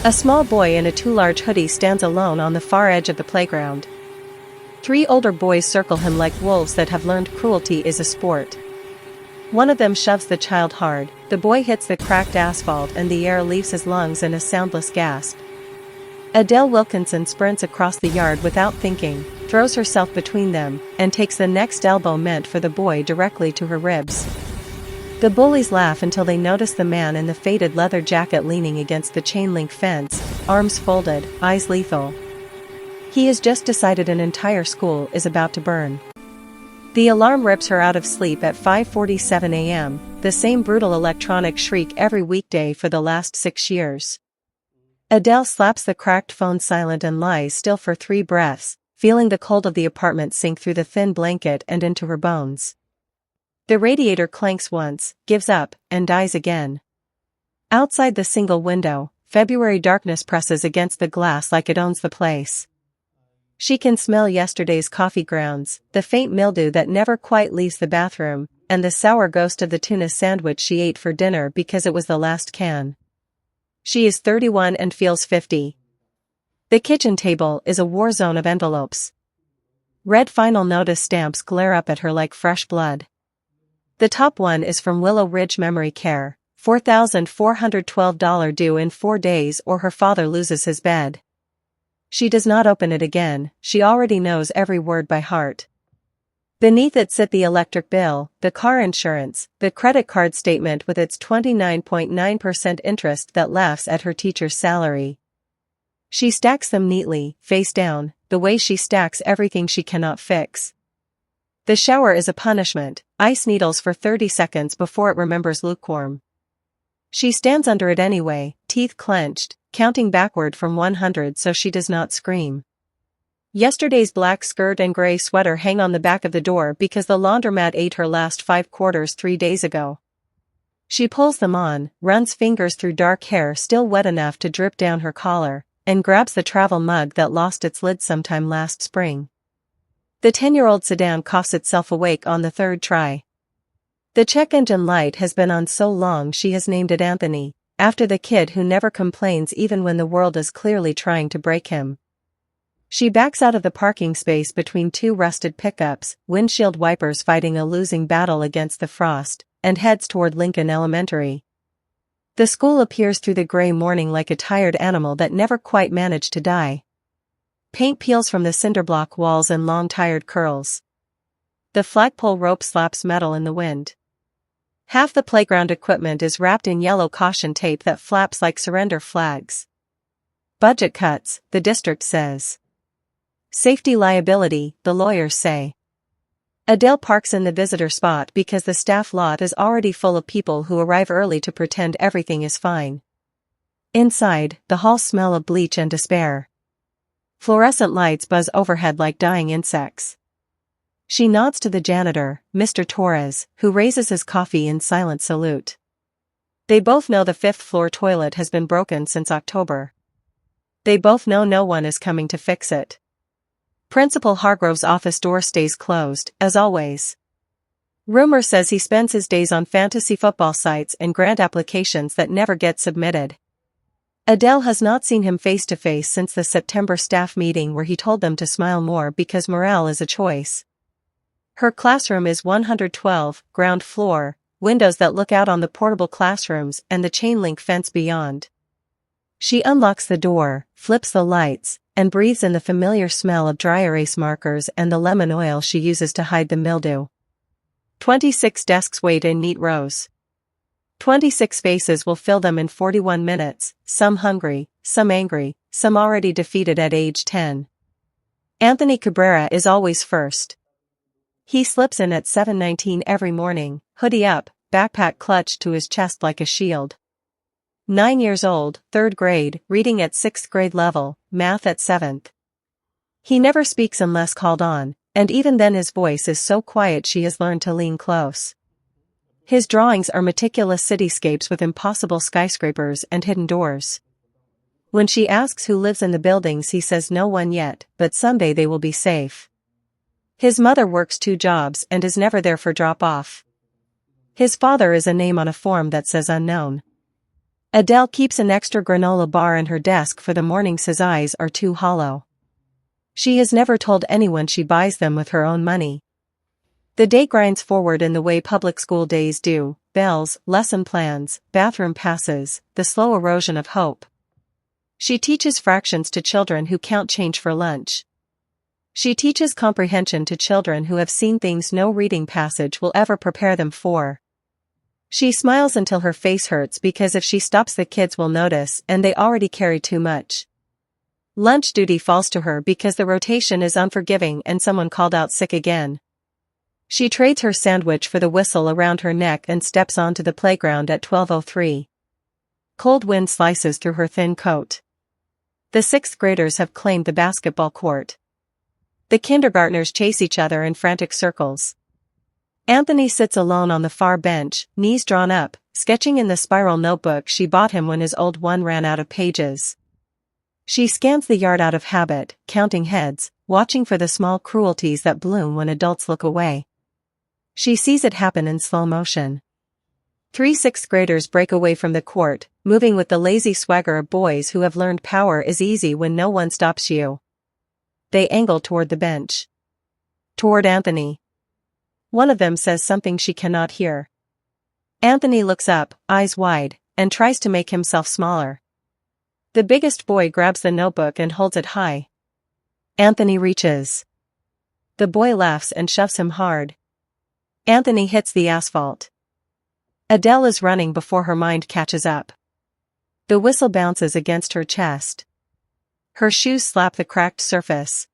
A small boy in a too large hoodie stands alone on the far edge of the playground. 3 older boys circle him like wolves that have learned cruelty is a sport. One of them shoves the child hard, the boy hits the cracked asphalt and the air leaves his lungs in a soundless gasp. Adele Wilkinson sprints across the yard without thinking, throws herself between them, and takes the next elbow meant for the boy directly to her ribs. The bullies laugh until they notice the man in the faded leather jacket leaning against the chain-link fence, arms folded, eyes lethal. He has just decided an entire school is about to burn. The alarm rips her out of sleep at 5:47 a.m., the same brutal electronic shriek every weekday for the last 6 years. Adele slaps the cracked phone silent and lies still for 3 breaths, feeling the cold of the apartment sink through the thin blanket and into her bones. The radiator clanks once, gives up, and dies again. Outside the single window, February darkness presses against the glass like it owns the place. She can smell yesterday's coffee grounds, the faint mildew that never quite leaves the bathroom, and the sour ghost of the tuna sandwich she ate for dinner because it was the last can. She is 31 and feels 50. The kitchen table is a war zone of envelopes. Red final notice stamps glare up at her like fresh blood. The top one is from Willow Ridge Memory Care, $4,412 due in 4 days or her father loses his bed. She does not open it again, she already knows every word by heart. Beneath it sit the electric bill, the car insurance, the credit card statement with its 29.9% interest that laughs at her teacher's salary. She stacks them neatly, face down, the way she stacks everything she cannot fix. The shower is a punishment, ice needles for 30 seconds before it remembers lukewarm. She stands under it anyway, teeth clenched, counting backward from 100 so she does not scream. Yesterday's black skirt and gray sweater hang on the back of the door because the laundromat ate her last 5 quarters 3 days ago. She pulls them on, runs fingers through dark hair still wet enough to drip down her collar, and grabs the travel mug that lost its lid sometime last spring. The 10-year-old sedan coughs itself awake on the 3rd try. The check engine light has been on so long she has named it Anthony, after the kid who never complains even when the world is clearly trying to break him. She backs out of the parking space between 2 rusted pickups, windshield wipers fighting a losing battle against the frost, and heads toward Lincoln Elementary. The school appears through the gray morning like a tired animal that never quite managed to die. Paint peels from the cinderblock walls in long tired curls. The flagpole rope slaps metal in the wind. Half the playground equipment is wrapped in yellow caution tape that flaps like surrender flags. Budget cuts, the district says. Safety liability, the lawyers say. Adele parks in the visitor spot because the staff lot is already full of people who arrive early to pretend everything is fine. Inside, the halls smell of bleach and despair. Fluorescent lights buzz overhead like dying insects. She nods to the janitor, Mr. Torres, who raises his coffee in silent salute. They both know the 5th floor toilet has been broken since October. They both know no one is coming to fix it. Principal Hargrove's office door stays closed, as always. Rumor says he spends his days on fantasy football sites and grant applications that never get submitted. Adele has not seen him face to face since the September staff meeting where he told them to smile more because morale is a choice. Her classroom is 112, ground floor, windows that look out on the portable classrooms and the chain-link fence beyond. She unlocks the door, flips the lights, and breathes in the familiar smell of dry erase markers and the lemon oil she uses to hide the mildew. 26 desks wait in neat rows. 26 faces will fill them in 41 minutes, some hungry, some angry, some already defeated at age 10. Anthony Cabrera is always first. He slips in at 7:19 every morning, hoodie up, backpack clutched to his chest like a shield. 9 years old, 3rd grade, reading at 6th grade level, math at 7th. He never speaks unless called on, and even then his voice is so quiet she has learned to lean close. His drawings are meticulous cityscapes with impossible skyscrapers and hidden doors. When she asks who lives in the buildings he says no one yet, but someday they will be safe. His mother works 2 jobs and is never there for drop-off. His father is a name on a form that says unknown. Adele keeps an extra granola bar in her desk for the mornings his eyes are too hollow. She has never told anyone she buys them with her own money. The day grinds forward in the way public school days do: bells, lesson plans, bathroom passes, the slow erosion of hope. She teaches fractions to children who count change for lunch. She teaches comprehension to children who have seen things no reading passage will ever prepare them for. She smiles until her face hurts because if she stops the kids will notice and they already carry too much. Lunch duty falls to her because the rotation is unforgiving and someone called out sick again. She trades her sandwich for the whistle around her neck and steps onto the playground at 12:03. Cold wind slices through her thin coat. The sixth graders have claimed the basketball court. The kindergartners chase each other in frantic circles. Anthony sits alone on the far bench, knees drawn up, sketching in the spiral notebook she bought him when his old one ran out of pages. She scans the yard out of habit, counting heads, watching for the small cruelties that bloom when adults look away. She sees it happen in slow motion. 3 sixth graders break away from the court, moving with the lazy swagger of boys who have learned power is easy when no one stops you. They angle toward the bench. Toward Anthony. One of them says something she cannot hear. Anthony looks up, eyes wide, and tries to make himself smaller. The biggest boy grabs the notebook and holds it high. Anthony reaches. The boy laughs and shoves him hard. Anthony hits the asphalt. Adele is running before her mind catches up. The whistle bounces against her chest. Her shoes slap the cracked surface.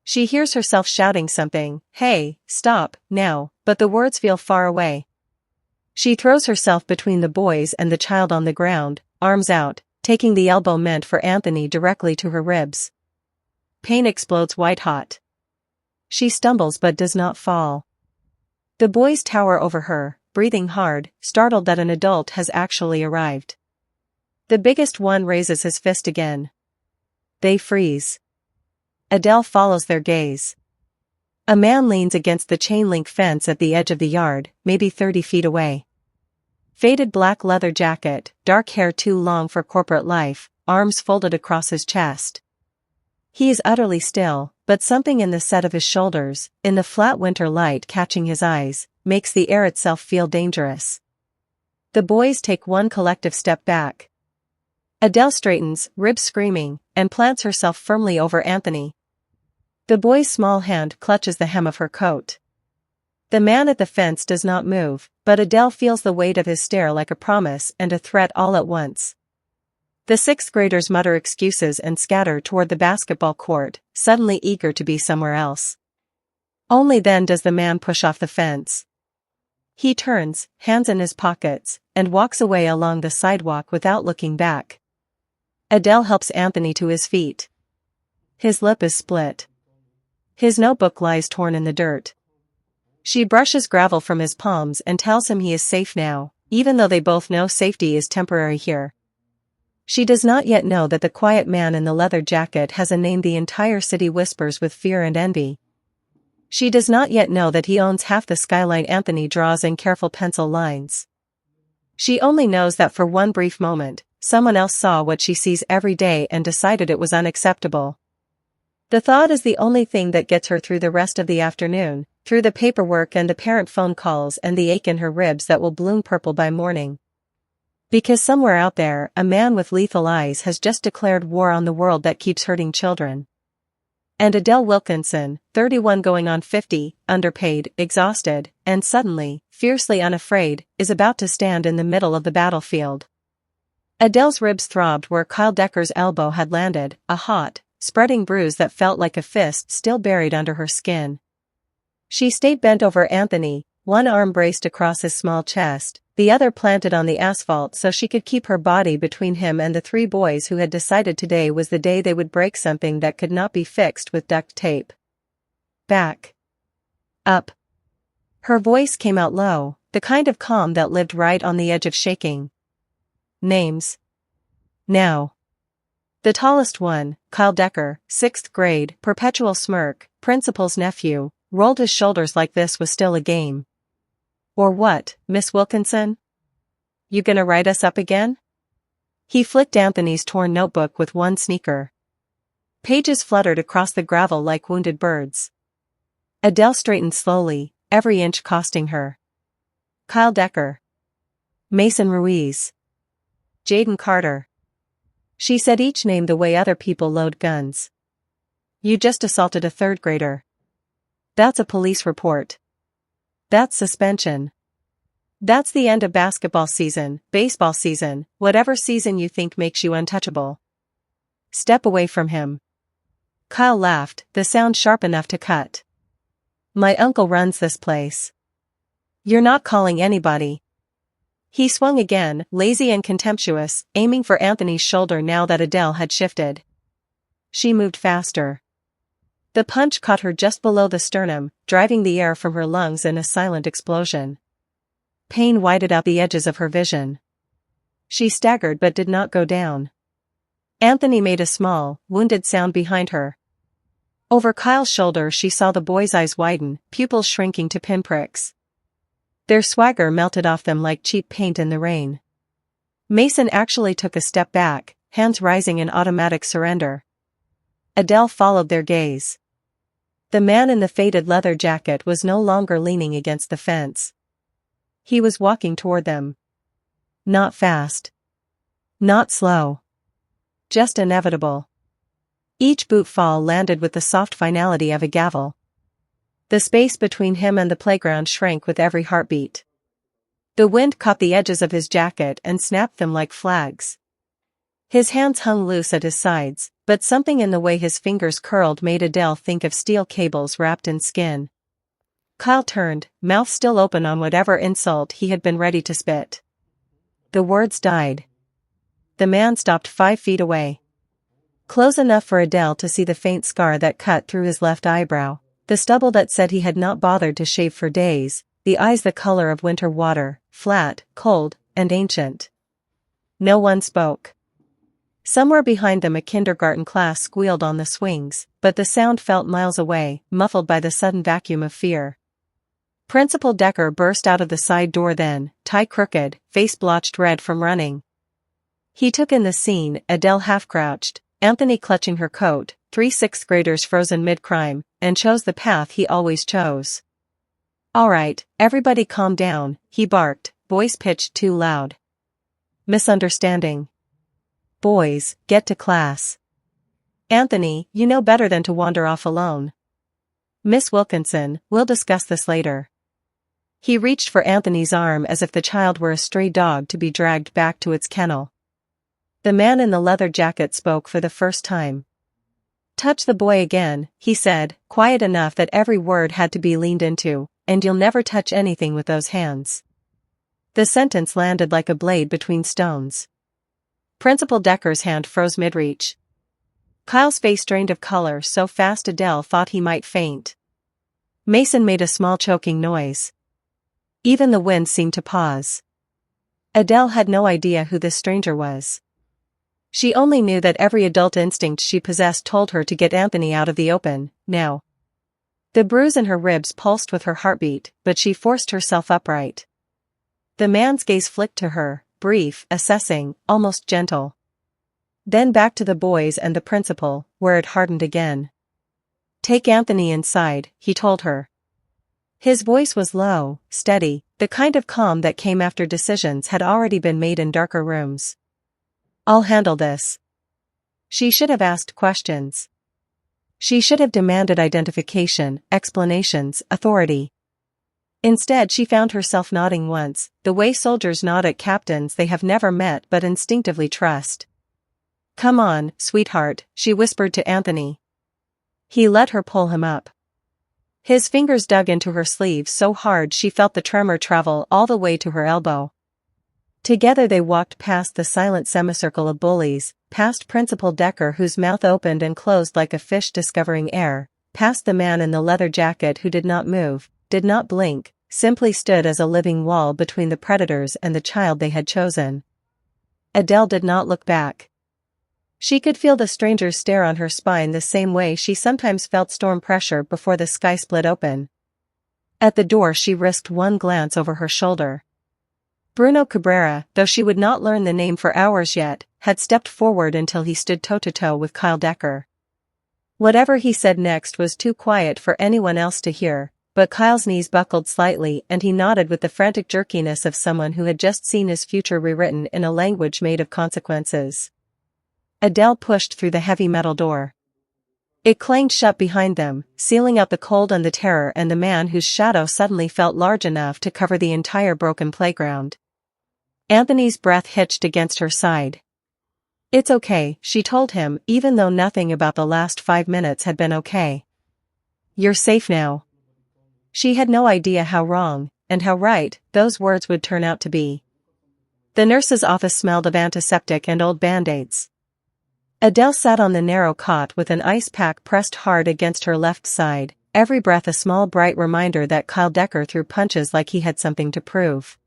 She hears herself shouting something, "Hey, stop, now," but the words feel far away. She throws herself between the boys and the child on the ground, arms out, taking the elbow meant for Anthony directly to her ribs. Pain explodes white-hot. She stumbles but does not fall. The boys tower over her, breathing hard, startled that an adult has actually arrived. The biggest one raises his fist again. They freeze. Adele follows their gaze. A man leans against the chain-link fence at the edge of the yard, maybe 30 feet away. Faded black leather jacket, dark hair too long for corporate life, arms folded across his chest. He is utterly still, but something in the set of his shoulders, in the flat winter light catching his eyes, makes the air itself feel dangerous. The boys take one collective step back. Adele straightens, ribs screaming, and plants herself firmly over Anthony. The boy's small hand clutches the hem of her coat. The man at the fence does not move, but Adele feels the weight of his stare like a promise and a threat all at once. The sixth graders mutter excuses and scatter toward the basketball court, suddenly eager to be somewhere else. Only then does the man push off the fence. He turns, hands in his pockets, and walks away along the sidewalk without looking back. Adele helps Anthony to his feet. His lip is split. His notebook lies torn in the dirt. She brushes gravel from his palms and tells him he is safe now, even though they both know safety is temporary here. She does not yet know that the quiet man in the leather jacket has a name the entire city whispers with fear and envy. She does not yet know that he owns half the skyline Anthony draws in careful pencil lines. She only knows that for one brief moment, someone else saw what she sees every day and decided it was unacceptable. The thought is the only thing that gets her through the rest of the afternoon, through the paperwork and the parent phone calls and the ache in her ribs that will bloom purple by morning. Because somewhere out there, a man with lethal eyes has just declared war on the world that keeps hurting children. And Adele Wilkinson, 31 going on 50, underpaid, exhausted, and suddenly, fiercely unafraid, is about to stand in the middle of the battlefield. Adele's ribs throbbed where Kyle Decker's elbow had landed, a hot, spreading bruise that felt like a fist still buried under her skin. She stayed bent over Anthony, one arm braced across his small chest, the other planted on the asphalt so she could keep her body between him and the 3 boys who had decided today was the day they would break something that could not be fixed with duct tape. Back. Up. Her voice came out low, the kind of calm that lived right on the edge of shaking. Names. Now. The tallest one, Kyle Decker, 6th grade, perpetual smirk, principal's nephew, rolled his shoulders like this was still a game. Or what, Miss Wilkinson? You gonna write us up again? He flicked Anthony's torn notebook with one sneaker. Pages fluttered across the gravel like wounded birds. Adele straightened slowly, every inch costing her. Kyle Decker. Mason Ruiz. Jaden Carter. She said each name the way other people load guns. You just assaulted a third grader. That's a police report. That's suspension. That's the end of basketball season, baseball season, whatever season you think makes you untouchable. Step away from him. Kyle laughed, the sound sharp enough to cut. My uncle runs this place. You're not calling anybody. He swung again, lazy and contemptuous, aiming for Anthony's shoulder now that Adele had shifted. She moved faster. The punch caught her just below the sternum, driving the air from her lungs in a silent explosion. Pain whited out the edges of her vision. She staggered but did not go down. Anthony made a small, wounded sound behind her. Over Kyle's shoulder she saw the boy's eyes widen, pupils shrinking to pinpricks. Their swagger melted off them like cheap paint in the rain. Mason actually took a step back, hands rising in automatic surrender. Adele followed their gaze. The man in the faded leather jacket was no longer leaning against the fence. He was walking toward them. Not fast. Not slow. Just inevitable. Each boot fall landed with the soft finality of a gavel. The space between him and the playground shrank with every heartbeat. The wind caught the edges of his jacket and snapped them like flags. His hands hung loose at his sides, but something in the way his fingers curled made Adele think of steel cables wrapped in skin. Kyle turned, mouth still open on whatever insult he had been ready to spit. The words died. The man stopped 5 feet away. Close enough for Adele to see the faint scar that cut through his left eyebrow, the stubble that said he had not bothered to shave for days, the eyes the color of winter water, flat, cold, and ancient. No one spoke. Somewhere behind them a kindergarten class squealed on the swings, but the sound felt miles away, muffled by the sudden vacuum of fear. Principal Decker burst out of the side door then, tie crooked, face blotched red from running. He took in the scene, Adele half-crouched, Anthony clutching her coat, 3 sixth graders frozen mid-crime, and chose the path he always chose. All right, everybody calm down, he barked, voice pitched too loud. Misunderstanding. Boys, get to class. Anthony, you know better than to wander off alone. Miss Wilkinson, we'll discuss this later. He reached for Anthony's arm as if the child were a stray dog to be dragged back to its kennel. The man in the leather jacket spoke for the first time. Touch the boy again, he said, quiet enough that every word had to be leaned into, and you'll never touch anything with those hands. The sentence landed like a blade between stones. Principal Decker's hand froze mid-reach. Kyle's face drained of color so fast Adele thought he might faint. Mason made a small choking noise. Even the wind seemed to pause. Adele had no idea who this stranger was. She only knew that every adult instinct she possessed told her to get Anthony out of the open, now. The bruise in her ribs pulsed with her heartbeat, but she forced herself upright. The man's gaze flicked to her, brief, assessing, almost gentle. Then back to the boys and the principal, where it hardened again. Take Anthony inside, he told her. His voice was low, steady, the kind of calm that came after decisions had already been made in darker rooms. I'll handle this. She should have asked questions. She should have demanded identification, explanations, authority. Instead she found herself nodding once, the way soldiers nod at captains they have never met but instinctively trust. Come on, sweetheart, she whispered to Anthony. He let her pull him up. His fingers dug into her sleeve so hard she felt the tremor travel all the way to her elbow. Together they walked past the silent semicircle of bullies, past Principal Decker whose mouth opened and closed like a fish discovering air, past the man in the leather jacket who did not move, did not blink, simply stood as a living wall between the predators and the child they had chosen. Adele did not look back. She could feel the stranger's stare on her spine the same way she sometimes felt storm pressure before the sky split open. At the door she risked one glance over her shoulder. Bruno Cabrera, though she would not learn the name for hours yet, had stepped forward until he stood toe-to-toe with Kyle Decker. Whatever he said next was too quiet for anyone else to hear, but Kyle's knees buckled slightly and he nodded with the frantic jerkiness of someone who had just seen his future rewritten in a language made of consequences. Adele pushed through the heavy metal door. It clanged shut behind them, sealing out the cold and the terror and the man whose shadow suddenly felt large enough to cover the entire broken playground. Anthony's breath hitched against her side. "It's okay," she told him, even though nothing about the last 5 minutes had been okay. "You're safe now." She had no idea how wrong, and how right, those words would turn out to be. The nurse's office smelled of antiseptic and old band-aids. Adele sat on the narrow cot with an ice pack pressed hard against her left side, every breath a small bright reminder that Kyle Decker threw punches like he had something to prove.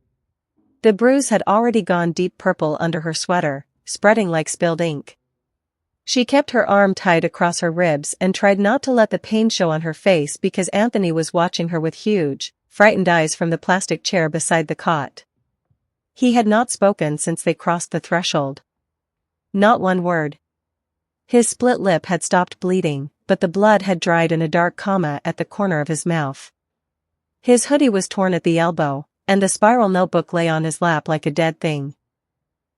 The bruise had already gone deep purple under her sweater, spreading like spilled ink. She kept her arm tied across her ribs and tried not to let the pain show on her face because Anthony was watching her with huge, frightened eyes from the plastic chair beside the cot. He had not spoken since they crossed the threshold. Not one word. His split lip had stopped bleeding, but the blood had dried in a dark comma at the corner of his mouth. His hoodie was torn at the elbow, and the spiral notebook lay on his lap like a dead thing.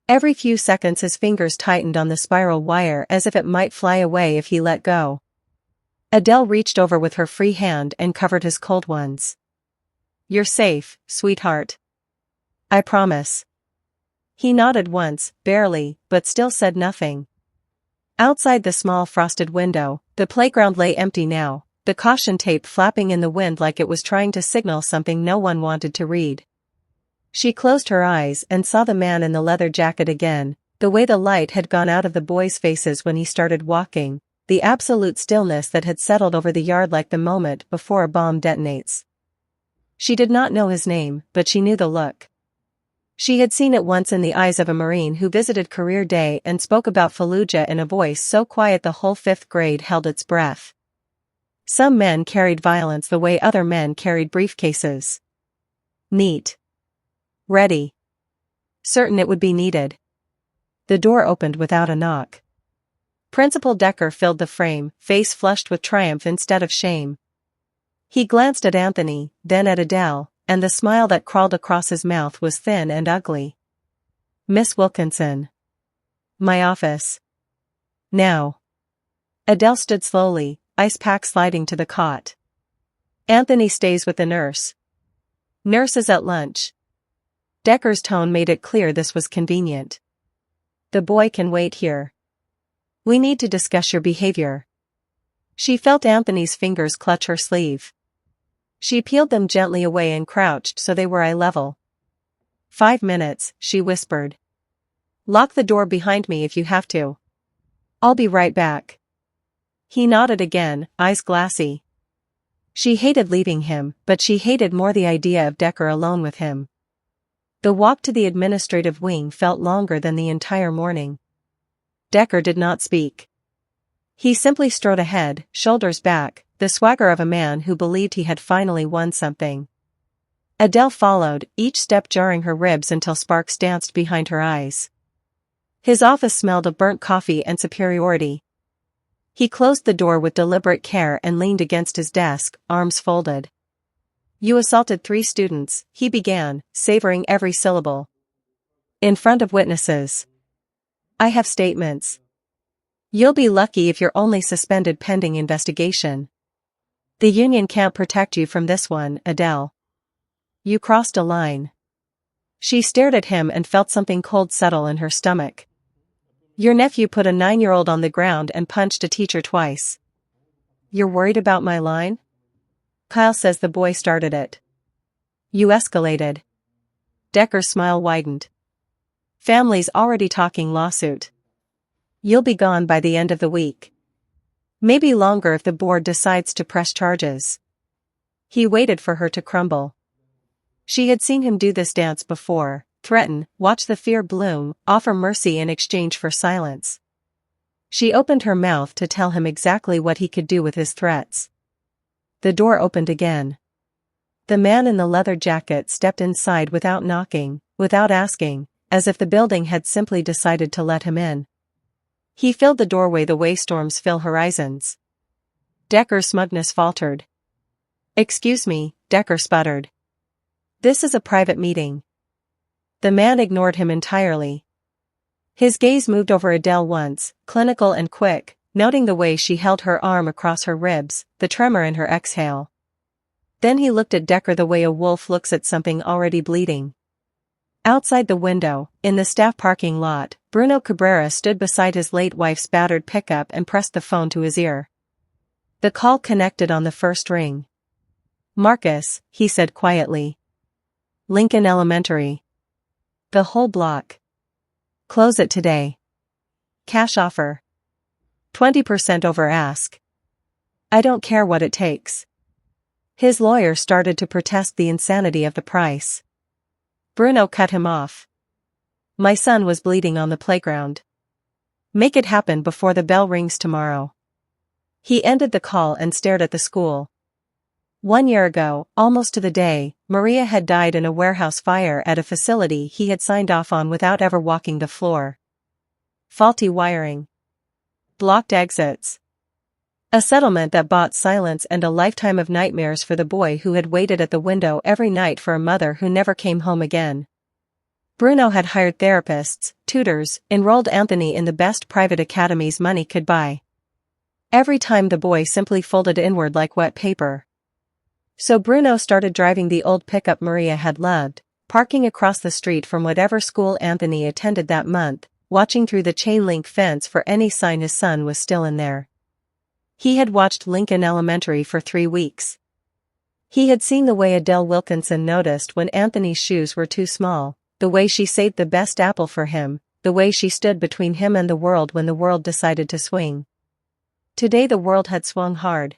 Every few seconds his fingers tightened on the spiral wire as if it might fly away if he let go. Adele reached over with her free hand and covered his cold ones. "You're safe, sweetheart. I promise." He nodded once, barely, but still said nothing. Outside the small frosted window, the playground lay empty now, the caution tape flapping in the wind like it was trying to signal something no one wanted to read. She closed her eyes and saw the man in the leather jacket again, the way the light had gone out of the boys' faces when he started walking, the absolute stillness that had settled over the yard like the moment before a bomb detonates. She did not know his name, but she knew the look. She had seen it once in the eyes of a Marine who visited career day and spoke about Fallujah in a voice so quiet the whole 5th grade held its breath. Some men carried violence the way other men carried briefcases. Neat. Ready. Certain it would be needed. The door opened without a knock. Principal Decker filled the frame, face flushed with triumph instead of shame. He glanced at Anthony, then at Adele, and the smile that crawled across his mouth was thin and ugly. "Miss Wilkinson. My office. Now." Adele stood slowly, ice pack sliding to the cot. "Anthony stays with the nurse. Nurse is at lunch." Decker's tone made it clear this was convenient. "The boy can wait here. We need to discuss your behavior." She felt Anthony's fingers clutch her sleeve. She peeled them gently away and crouched so they were eye level. "5 minutes," she whispered. "Lock the door behind me if you have to. I'll be right back." He nodded again, eyes glassy. She hated leaving him, but she hated more the idea of Decker alone with him. The walk to the administrative wing felt longer than the entire morning. Decker did not speak. He simply strode ahead, shoulders back, the swagger of a man who believed he had finally won something. Adele followed, each step jarring her ribs until sparks danced behind her eyes. His office smelled of burnt coffee and superiority. He closed the door with deliberate care and leaned against his desk, arms folded. "You assaulted 3 students," he began, savoring every syllable. "In front of witnesses. I have statements. You'll be lucky if you're only suspended pending investigation. The union can't protect you from this one, Adele. You crossed a line." She stared at him and felt something cold settle in her stomach. "Your nephew put a 9-year-old on the ground and punched a teacher twice. You're worried about my line? Kyle says the boy started it. You escalated." Decker's smile widened. "Family's already talking lawsuit. You'll be gone by the end of the week. Maybe longer if the board decides to press charges." He waited for her to crumble. She had seen him do this dance before, threaten, watch the fear bloom, offer mercy in exchange for silence. She opened her mouth to tell him exactly what he could do with his threats. The door opened again. The man in the leather jacket stepped inside without knocking, without asking, as if the building had simply decided to let him in. He filled the doorway the way storms fill horizons. Decker's smugness faltered. "Excuse me," Decker sputtered. "This is a private meeting." The man ignored him entirely. His gaze moved over Adele once, clinical and quick, noting the way she held her arm across her ribs, the tremor in her exhale. Then he looked at Decker the way a wolf looks at something already bleeding. Outside the window, in the staff parking lot, Bruno Cabrera stood beside his late wife's battered pickup and pressed the phone to his ear. The call connected on the first ring. "Marcus," he said quietly. "Lincoln Elementary. The whole block. Close it today. Cash offer. 20% over ask. I don't care what it takes." His lawyer started to protest the insanity of the price. Bruno cut him off. "My son was bleeding on the playground. Make it happen before the bell rings tomorrow." He ended the call and stared at the school. 1 year ago, almost to the day, Maria had died in a warehouse fire at a facility he had signed off on without ever walking the floor. Faulty wiring. Blocked exits. A settlement that bought silence and a lifetime of nightmares for the boy who had waited at the window every night for a mother who never came home again. Bruno had hired therapists, tutors, enrolled Anthony in the best private academies money could buy. Every time the boy simply folded inward like wet paper. So Bruno started driving the old pickup Maria had loved, parking across the street from whatever school Anthony attended that month, watching through the chain-link fence for any sign his son was still in there. He had watched Lincoln Elementary for 3 weeks. He had seen the way Adele Wilkinson noticed when Anthony's shoes were too small, the way she saved the best apple for him, the way she stood between him and the world when the world decided to swing. Today the world had swung hard.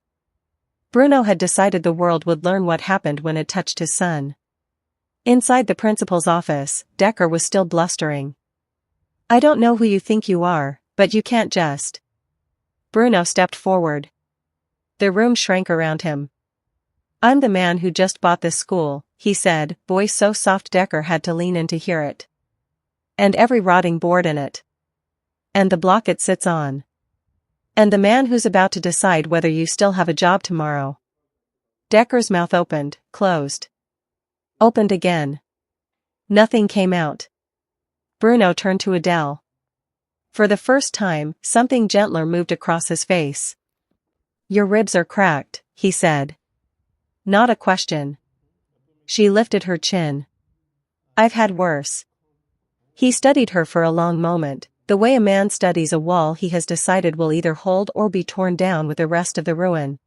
Bruno had decided the world would learn what happened when it touched his son. Inside the principal's office, Decker was still blustering. "I don't know who you think you are, but you can't just." Bruno stepped forward. The room shrank around him. "I'm the man who just bought this school," he said, voice so soft Decker had to lean in to hear it. "And every rotting board in it. And the block it sits on. And the man who's about to decide whether you still have a job tomorrow." Decker's mouth opened, closed. Opened again. Nothing came out. Bruno turned to Adele. For the first time, something gentler moved across his face. "Your ribs are cracked," he said. Not a question. She lifted her chin. "I've had worse." He studied her for a long moment, the way a man studies a wall he has decided will either hold or be torn down with the rest of the ruin.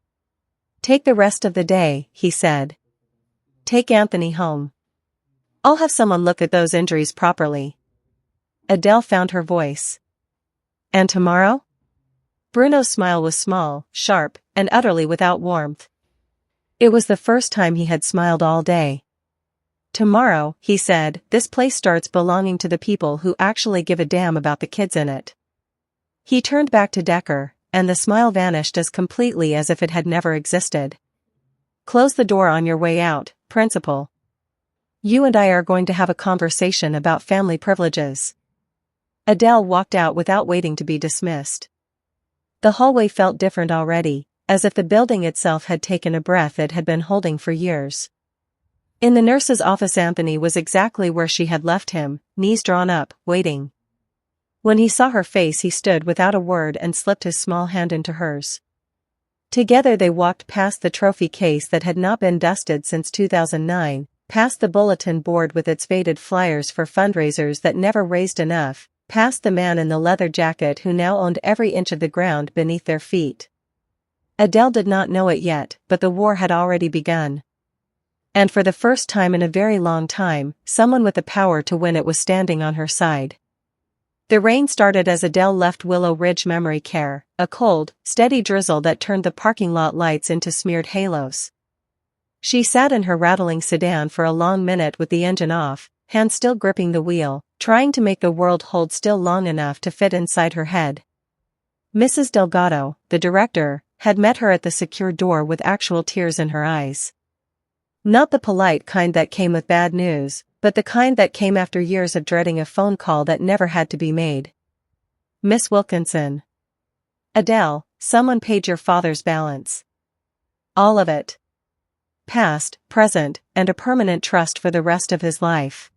"Take the rest of the day," he said. "Take Anthony home. I'll have someone look at those injuries properly." Adele found her voice. "And tomorrow?" Bruno's smile was small, sharp, and utterly without warmth. It was the first time he had smiled all day. "Tomorrow," he said, "this place starts belonging to the people who actually give a damn about the kids in it." He turned back to Decker, and the smile vanished as completely as if it had never existed. "Close the door on your way out, Principal. You and I are going to have a conversation about family privileges." Adele walked out without waiting to be dismissed. The hallway felt different already, as if the building itself had taken a breath it had been holding for years. In the nurse's office Anthony was exactly where she had left him, knees drawn up, waiting. When he saw her face he stood without a word and slipped his small hand into hers. Together they walked past the trophy case that had not been dusted since 2009, past the bulletin board with its faded flyers for fundraisers that never raised enough, past the man in the leather jacket who now owned every inch of the ground beneath their feet. Adele did not know it yet, but the war had already begun. And for the first time in a very long time, someone with the power to win it was standing on her side. The rain started as Adele left Willow Ridge Memory Care, a cold, steady drizzle that turned the parking lot lights into smeared halos. She sat in her rattling sedan for a long minute with the engine off, hands still gripping the wheel, trying to make the world hold still long enough to fit inside her head. Mrs. Delgado, the director, had met her at the secure door with actual tears in her eyes. Not the polite kind that came with bad news, but the kind that came after years of dreading a phone call that never had to be made. Miss Wilkinson. Adele, someone paid your father's balance. All of it. Past, present, and a permanent trust for the rest of his life.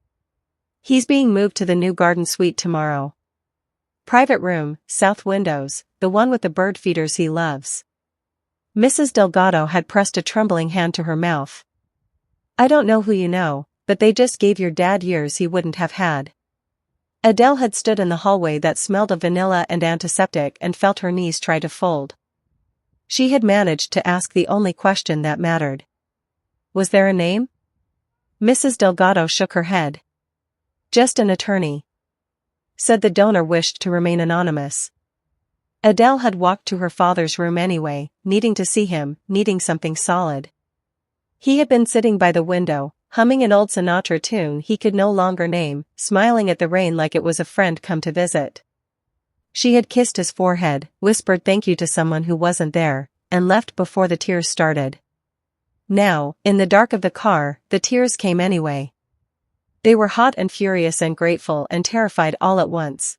He's being moved to the new garden suite tomorrow. Private room, south windows, the one with the bird feeders he loves. Mrs. Delgado had pressed a trembling hand to her mouth. I don't know who you know, but they just gave your dad years he wouldn't have had. Adele had stood in the hallway that smelled of vanilla and antiseptic and felt her knees try to fold. She had managed to ask the only question that mattered. Was there a name? Mrs. Delgado shook her head. Just an attorney. Said the donor wished to remain anonymous. Adele had walked to her father's room anyway, needing to see him, needing something solid. He had been sitting by the window, humming an old Sinatra tune he could no longer name, smiling at the rain like it was a friend come to visit. She had kissed his forehead, whispered thank you to someone who wasn't there, and left before the tears started. Now, in the dark of the car, the tears came anyway. They were hot and furious and grateful and terrified all at once.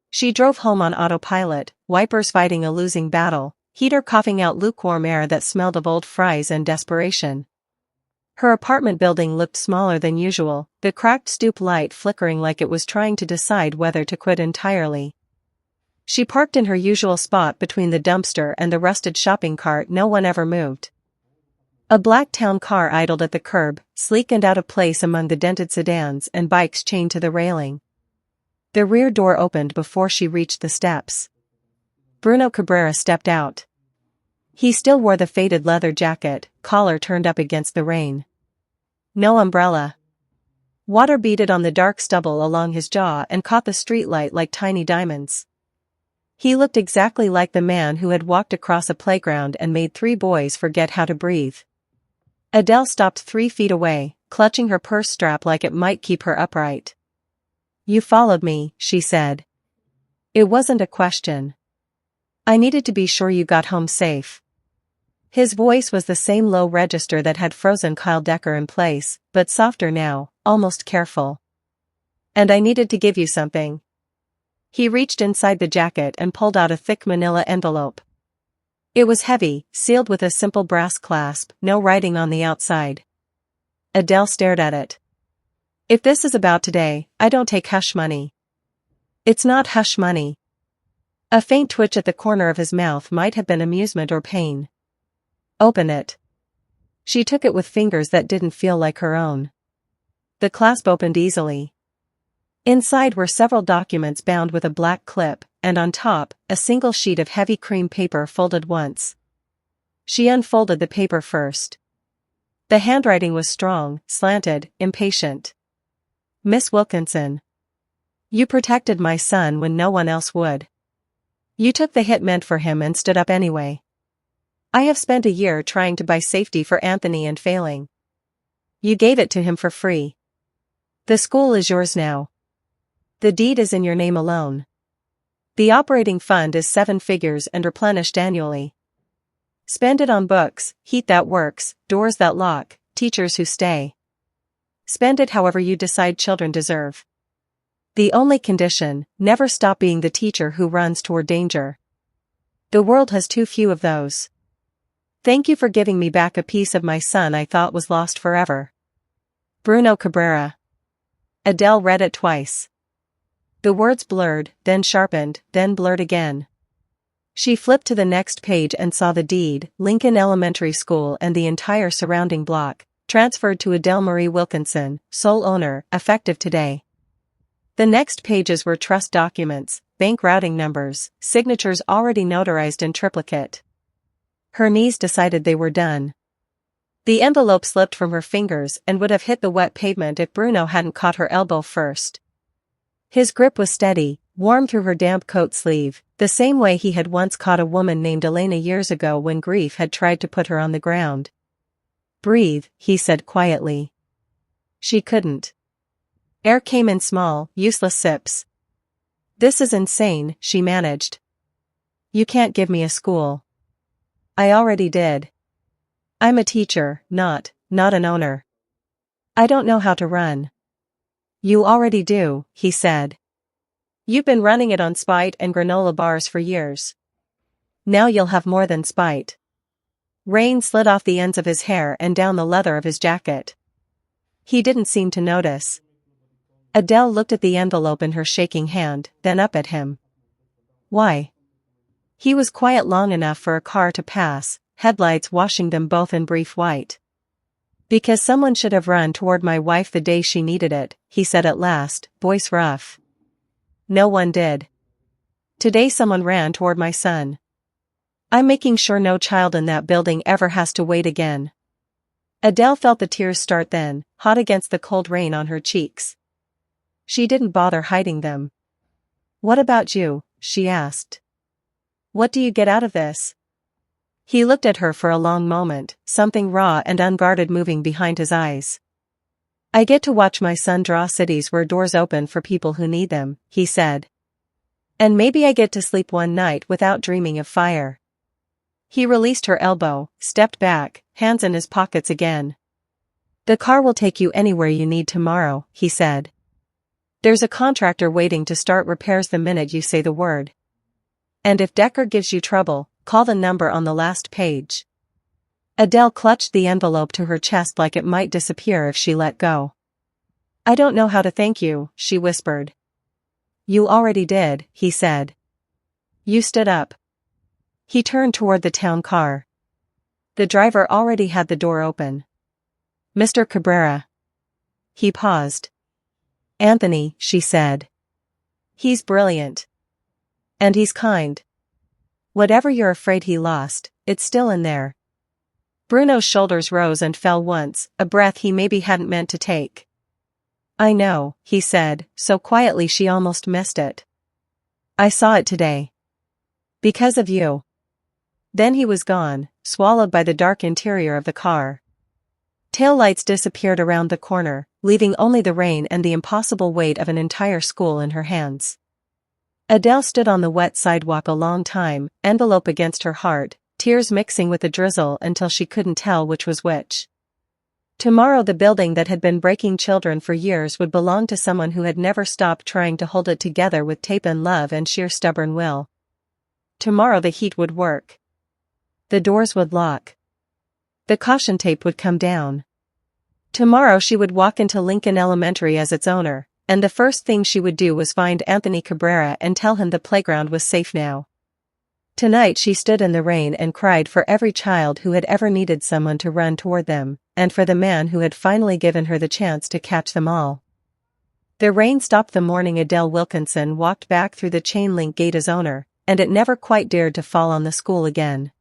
She drove home on autopilot, wipers fighting a losing battle, heater coughing out lukewarm air that smelled of old fries and desperation. Her apartment building looked smaller than usual, the cracked stoop light flickering like it was trying to decide whether to quit entirely. She parked in her usual spot between the dumpster and the rusted shopping cart. No one ever moved. A black town car idled at the curb, sleek and out of place among the dented sedans and bikes chained to the railing. The rear door opened before she reached the steps. Bruno Cabrera stepped out. He still wore the faded leather jacket, collar turned up against the rain. No umbrella. Water beaded on the dark stubble along his jaw and caught the streetlight like tiny diamonds. He looked exactly like the man who had walked across a playground and made 3 boys forget how to breathe. Adele stopped 3 feet away, clutching her purse strap like it might keep her upright. You followed me, she said. It wasn't a question. I needed to be sure you got home safe. His voice was the same low register that had frozen Kyle Decker in place, but softer now, almost careful. And I needed to give you something. He reached inside the jacket and pulled out a thick manila envelope. It was heavy, sealed with a simple brass clasp, no writing on the outside. Adele stared at it. If this is about today, I don't take hush money. It's not hush money. A faint twitch at the corner of his mouth might have been amusement or pain. Open it. She took it with fingers that didn't feel like her own. The clasp opened easily. Inside were several documents bound with a black clip, and on top, a single sheet of heavy cream paper folded once. She unfolded the paper first. The handwriting was strong, slanted, impatient. Miss Wilkinson. You protected my son when no one else would. You took the hit meant for him and stood up anyway. I have spent a year trying to buy safety for Anthony and failing. You gave it to him for free. The school is yours now. The deed is in your name alone. The operating fund is 7 figures and replenished annually. Spend it on books, heat that works, doors that lock, teachers who stay. Spend it however you decide children deserve. The only condition, never stop being the teacher who runs toward danger. The world has too few of those. Thank you for giving me back a piece of my son I thought was lost forever. Bruno Cabrera. Adele read it twice. The words blurred, then sharpened, then blurred again. She flipped to the next page and saw the deed, Lincoln Elementary School and the entire surrounding block, transferred to Adele Marie Wilkinson, sole owner, effective today. The next pages were trust documents, bank routing numbers, signatures already notarized in triplicate. Her knees decided they were done. The envelope slipped from her fingers and would have hit the wet pavement if Bruno hadn't caught her elbow first. His grip was steady, warm through her damp coat sleeve, the same way he had once caught a woman named Elena years ago when grief had tried to put her on the ground. Breathe, he said quietly. She couldn't. Air came in small, useless sips. This is insane, she managed. You can't give me a school. I already did. I'm a teacher, not not an owner. I don't know how to run. You already do, he said. You've been running it on spite and granola bars for years. Now you'll have more than spite. Rain slid off the ends of his hair and down the leather of his jacket. He didn't seem to notice. Adele looked at the envelope in her shaking hand, then up at him. Why? He was quiet long enough for a car to pass, headlights washing them both in brief white. Because someone should have run toward my wife the day she needed it, he said at last, voice rough. No one did. Today someone ran toward my son. I'm making sure no child in that building ever has to wait again. Adele felt the tears start then, hot against the cold rain on her cheeks. She didn't bother hiding them. What about you? She asked. What do you get out of this? He looked at her for a long moment, something raw and unguarded moving behind his eyes. I get to watch my son draw cities where doors open for people who need them, he said. And maybe I get to sleep one night without dreaming of fire. He released her elbow, stepped back, hands in his pockets again. The car will take you anywhere you need tomorrow, he said. There's a contractor waiting to start repairs the minute you say the word. And if Decker gives you trouble, call the number on the last page. Adele clutched the envelope to her chest like it might disappear if she let go. I don't know how to thank you, she whispered. You already did, he said. You stood up. He turned toward the town car. The driver already had the door open. Mr. Cabrera. He paused. Anthony, she said. He's brilliant. And he's kind. Whatever you're afraid he lost, it's still in there. Bruno's shoulders rose and fell once, a breath he maybe hadn't meant to take. I know, he said, so quietly she almost missed it. I saw it today. Because of you. Then he was gone, swallowed by the dark interior of the car. Taillights disappeared around the corner, leaving only the rain and the impossible weight of an entire school in her hands. Adele stood on the wet sidewalk a long time, envelope against her heart, tears mixing with the drizzle until she couldn't tell which was which. Tomorrow the building that had been breaking children for years would belong to someone who had never stopped trying to hold it together with tape and love and sheer stubborn will. Tomorrow the heat would work. The doors would lock. The caution tape would come down. Tomorrow she would walk into Lincoln Elementary as its owner, and the first thing she would do was find Anthony Cabrera and tell him the playground was safe now. Tonight she stood in the rain and cried for every child who had ever needed someone to run toward them, and for the man who had finally given her the chance to catch them all. The rain stopped the morning Adele Wilkinson walked back through the chain-link gate as owner, and it never quite dared to fall on the school again.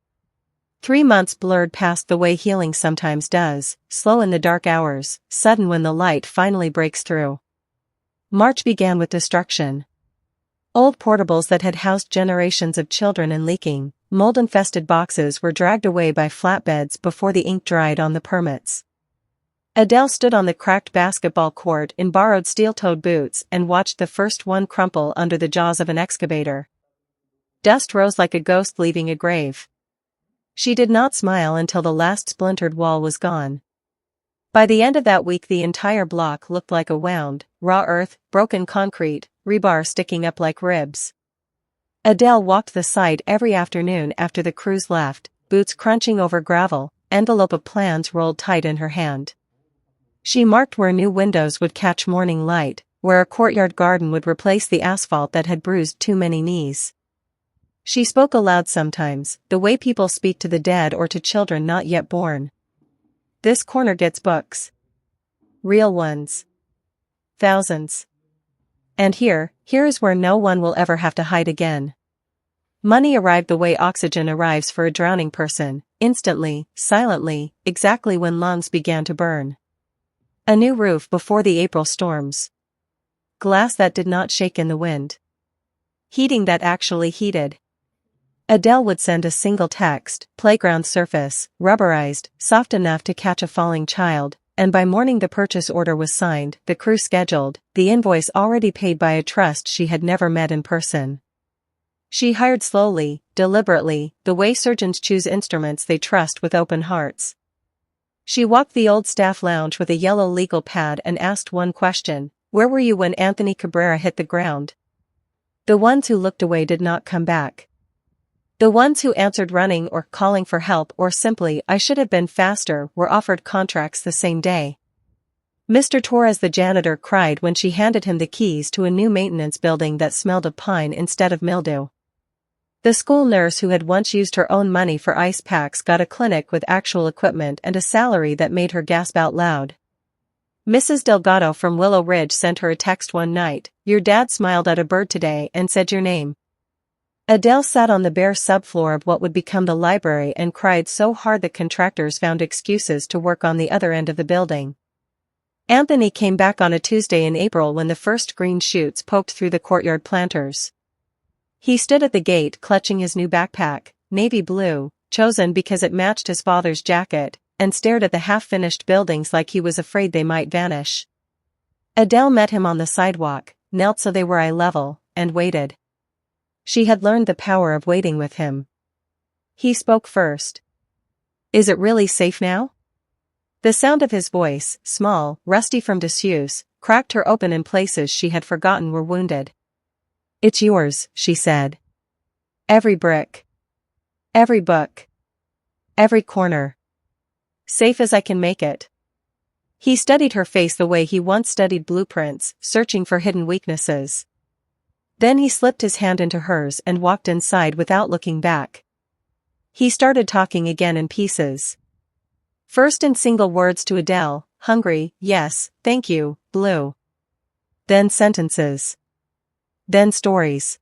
3 months blurred past the way healing sometimes does, slow in the dark hours, sudden when the light finally breaks through. March began with destruction. Old portables that had housed generations of children in leaking, mold-infested boxes were dragged away by flatbeds before the ink dried on the permits. Adele stood on the cracked basketball court in borrowed steel-toed boots and watched the first one crumple under the jaws of an excavator. Dust rose like a ghost leaving a grave. She did not smile until the last splintered wall was gone. By the end of that week the entire block looked like a wound, raw earth, broken concrete, rebar sticking up like ribs. Adele walked the site every afternoon after the crews left, boots crunching over gravel, envelope of plans rolled tight in her hand. She marked where new windows would catch morning light, where a courtyard garden would replace the asphalt that had bruised too many knees. She spoke aloud sometimes, the way people speak to the dead or to children not yet born. This corner gets books. Real ones. Thousands. And here is where no one will ever have to hide again. Money arrived the way oxygen arrives for a drowning person, instantly, silently, exactly when lungs began to burn. A new roof before the April storms. Glass that did not shake in the wind. Heating that actually heated. Adele would send a single text, playground surface, rubberized, soft enough to catch a falling child, and by morning the purchase order was signed, the crew scheduled, the invoice already paid by a trust she had never met in person. She hired slowly, deliberately, the way surgeons choose instruments they trust with open hearts. She walked the old staff lounge with a yellow legal pad and asked one question: where were you when Anthony Cabrera hit the ground? The ones who looked away did not come back. The ones who answered running or calling for help or simply "I should have been faster" were offered contracts the same day. Mr. Torres the janitor cried when she handed him the keys to a new maintenance building that smelled of pine instead of mildew. The school nurse who had once used her own money for ice packs got a clinic with actual equipment and a salary that made her gasp out loud. Mrs. Delgado from Willow Ridge sent her a text one night: "Your dad smiled at a bird today and said your name." Adele sat on the bare subfloor of what would become the library and cried so hard that contractors found excuses to work on the other end of the building. Anthony came back on a Tuesday in April when the first green shoots poked through the courtyard planters. He stood at the gate clutching his new backpack, navy blue, chosen because it matched his father's jacket, and stared at the half-finished buildings like he was afraid they might vanish. Adele met him on the sidewalk, knelt so they were eye level, and waited. She had learned the power of waiting with him. He spoke first. "Is it really safe now?" The sound of his voice, small, rusty from disuse, cracked her open in places she had forgotten were wounded. "It's yours," she said. "Every brick. Every book. Every corner. Safe as I can make it." He studied her face the way he once studied blueprints, searching for hidden weaknesses. Then he slipped his hand into hers and walked inside without looking back. He started talking again in pieces. First in single words to Adele: hungry, yes, thank you, blue. Then sentences. Then stories.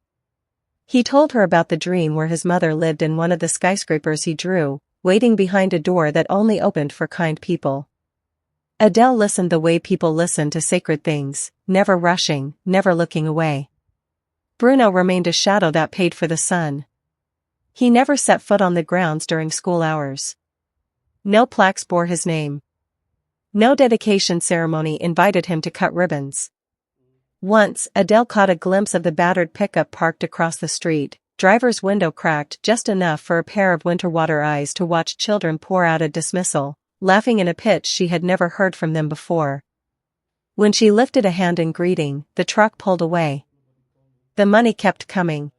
He told her about the dream where his mother lived in one of the skyscrapers he drew, waiting behind a door that only opened for kind people. Adele listened the way people listen to sacred things, never rushing, never looking away. Bruno remained a shadow that paid for the sun. He never set foot on the grounds during school hours. No plaques bore his name. No dedication ceremony invited him to cut ribbons. Once, Adele caught a glimpse of the battered pickup parked across the street, driver's window cracked just enough for a pair of winter-water eyes to watch children pour out a dismissal, laughing in a pitch she had never heard from them before. When she lifted a hand in greeting, the truck pulled away. The money kept coming.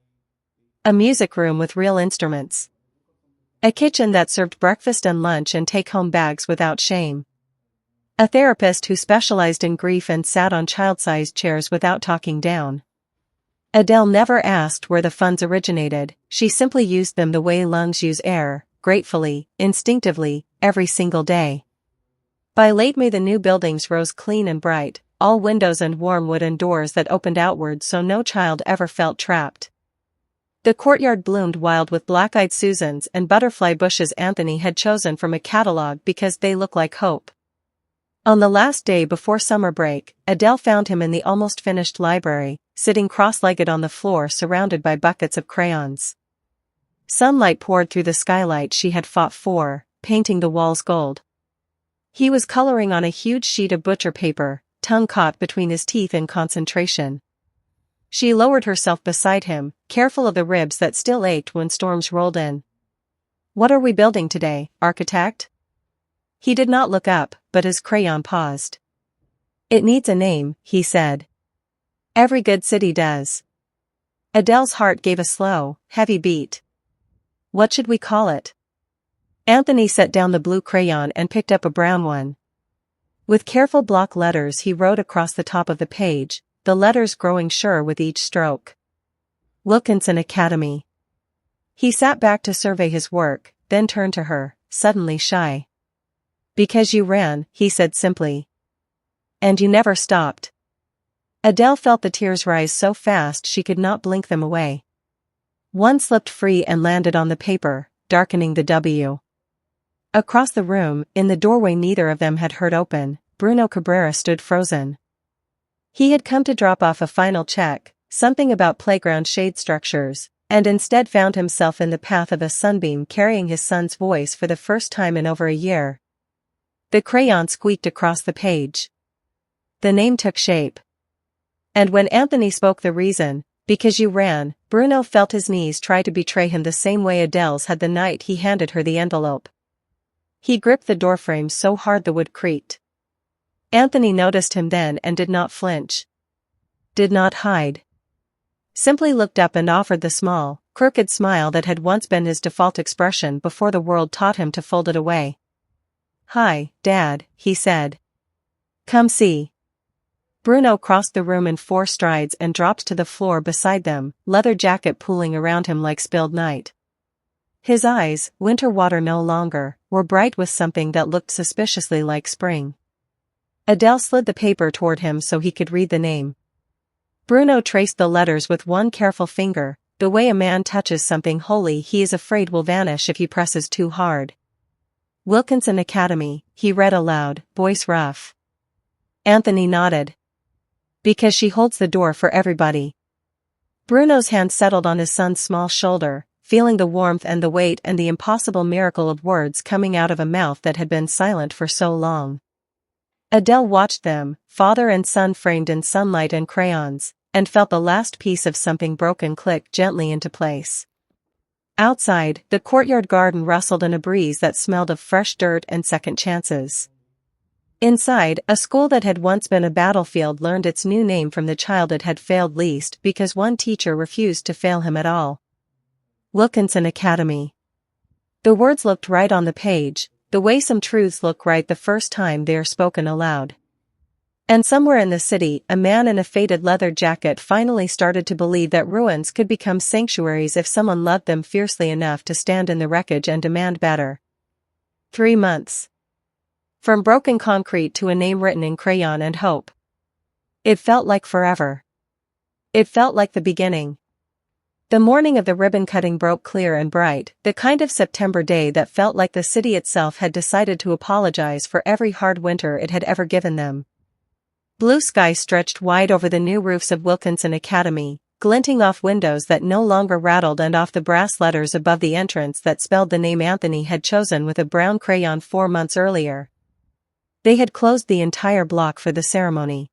A music room with real instruments. A kitchen that served breakfast and lunch and take-home bags without shame. A therapist who specialized in grief and sat on child-sized chairs without talking down. Adele never asked where the funds originated, she simply used them the way lungs use air, gratefully, instinctively, every single day. By late May the new buildings rose clean and bright, all windows and warm wooden doors that opened outward so no child ever felt trapped. The courtyard bloomed wild with black-eyed Susans and butterfly bushes Anthony had chosen from a catalog because they look like hope. On the last day before summer break, Adele found him in the almost finished library, sitting cross-legged on the floor surrounded by buckets of crayons. Sunlight poured through the skylight she had fought for, painting the walls gold. He was coloring on a huge sheet of butcher paper, tongue caught between his teeth in concentration. She lowered herself beside him, careful of the ribs that still ached when storms rolled in. "What are we building today, architect?" He did not look up, but his crayon paused. "It needs a name," he said. "Every good city does." Adele's heart gave a slow, heavy beat. "What should we call it?" Anthony set down the blue crayon and picked up a brown one. With careful block letters he wrote across the top of the page, the letters growing sure with each stroke. Wilkinson Academy. He sat back to survey his work, then turned to her, suddenly shy. "Because you ran," he said simply. "And you never stopped." Adele felt the tears rise so fast she could not blink them away. One slipped free and landed on the paper, darkening the W. Across the room, in the doorway neither of them had heard open, Bruno Cabrera stood frozen. He had come to drop off a final check, something about playground shade structures, and instead found himself in the path of a sunbeam carrying his son's voice for the first time in over a year. The crayon squeaked across the page. The name took shape. And when Anthony spoke the reason, "Because you ran," Bruno felt his knees try to betray him the same way Adele's had the night he handed her the envelope. He gripped the doorframe so hard the wood creaked. Anthony noticed him then and did not flinch. Did not hide. Simply looked up and offered the small, crooked smile that had once been his default expression before the world taught him to fold it away. "Hi, Dad," he said. "Come see." Bruno crossed the room in 4 strides and dropped to the floor beside them, leather jacket pooling around him like spilled night. His eyes, winter water no longer, were bright with something that looked suspiciously like spring. Adele slid the paper toward him so he could read the name. Bruno traced the letters with one careful finger, the way a man touches something holy he is afraid will vanish if he presses too hard. "Wilkinson Academy," he read aloud, voice rough. Anthony nodded. "Because she holds the door for everybody." Bruno's hand settled on his son's small shoulder, feeling the warmth and the weight and the impossible miracle of words coming out of a mouth that had been silent for so long. Adele watched them, father and son framed in sunlight and crayons, and felt the last piece of something broken click gently into place. Outside, the courtyard garden rustled in a breeze that smelled of fresh dirt and second chances. Inside, a school that had once been a battlefield learned its new name from the child it had failed least because one teacher refused to fail him at all. Wilkinson Academy. The words looked right on the page, the way some truths look right the first time they are spoken aloud. And somewhere in the city, a man in a faded leather jacket finally started to believe that ruins could become sanctuaries if someone loved them fiercely enough to stand in the wreckage and demand better. 3 months. From broken concrete to a name written in crayon and hope. It felt like forever. It felt like the beginning. The morning of the ribbon cutting broke clear and bright, the kind of September day that felt like the city itself had decided to apologize for every hard winter it had ever given them. Blue sky stretched wide over the new roofs of Wilkinson Academy, glinting off windows that no longer rattled and off the brass letters above the entrance that spelled the name Anthony had chosen with a brown crayon 4 months earlier. They had closed the entire block for the ceremony.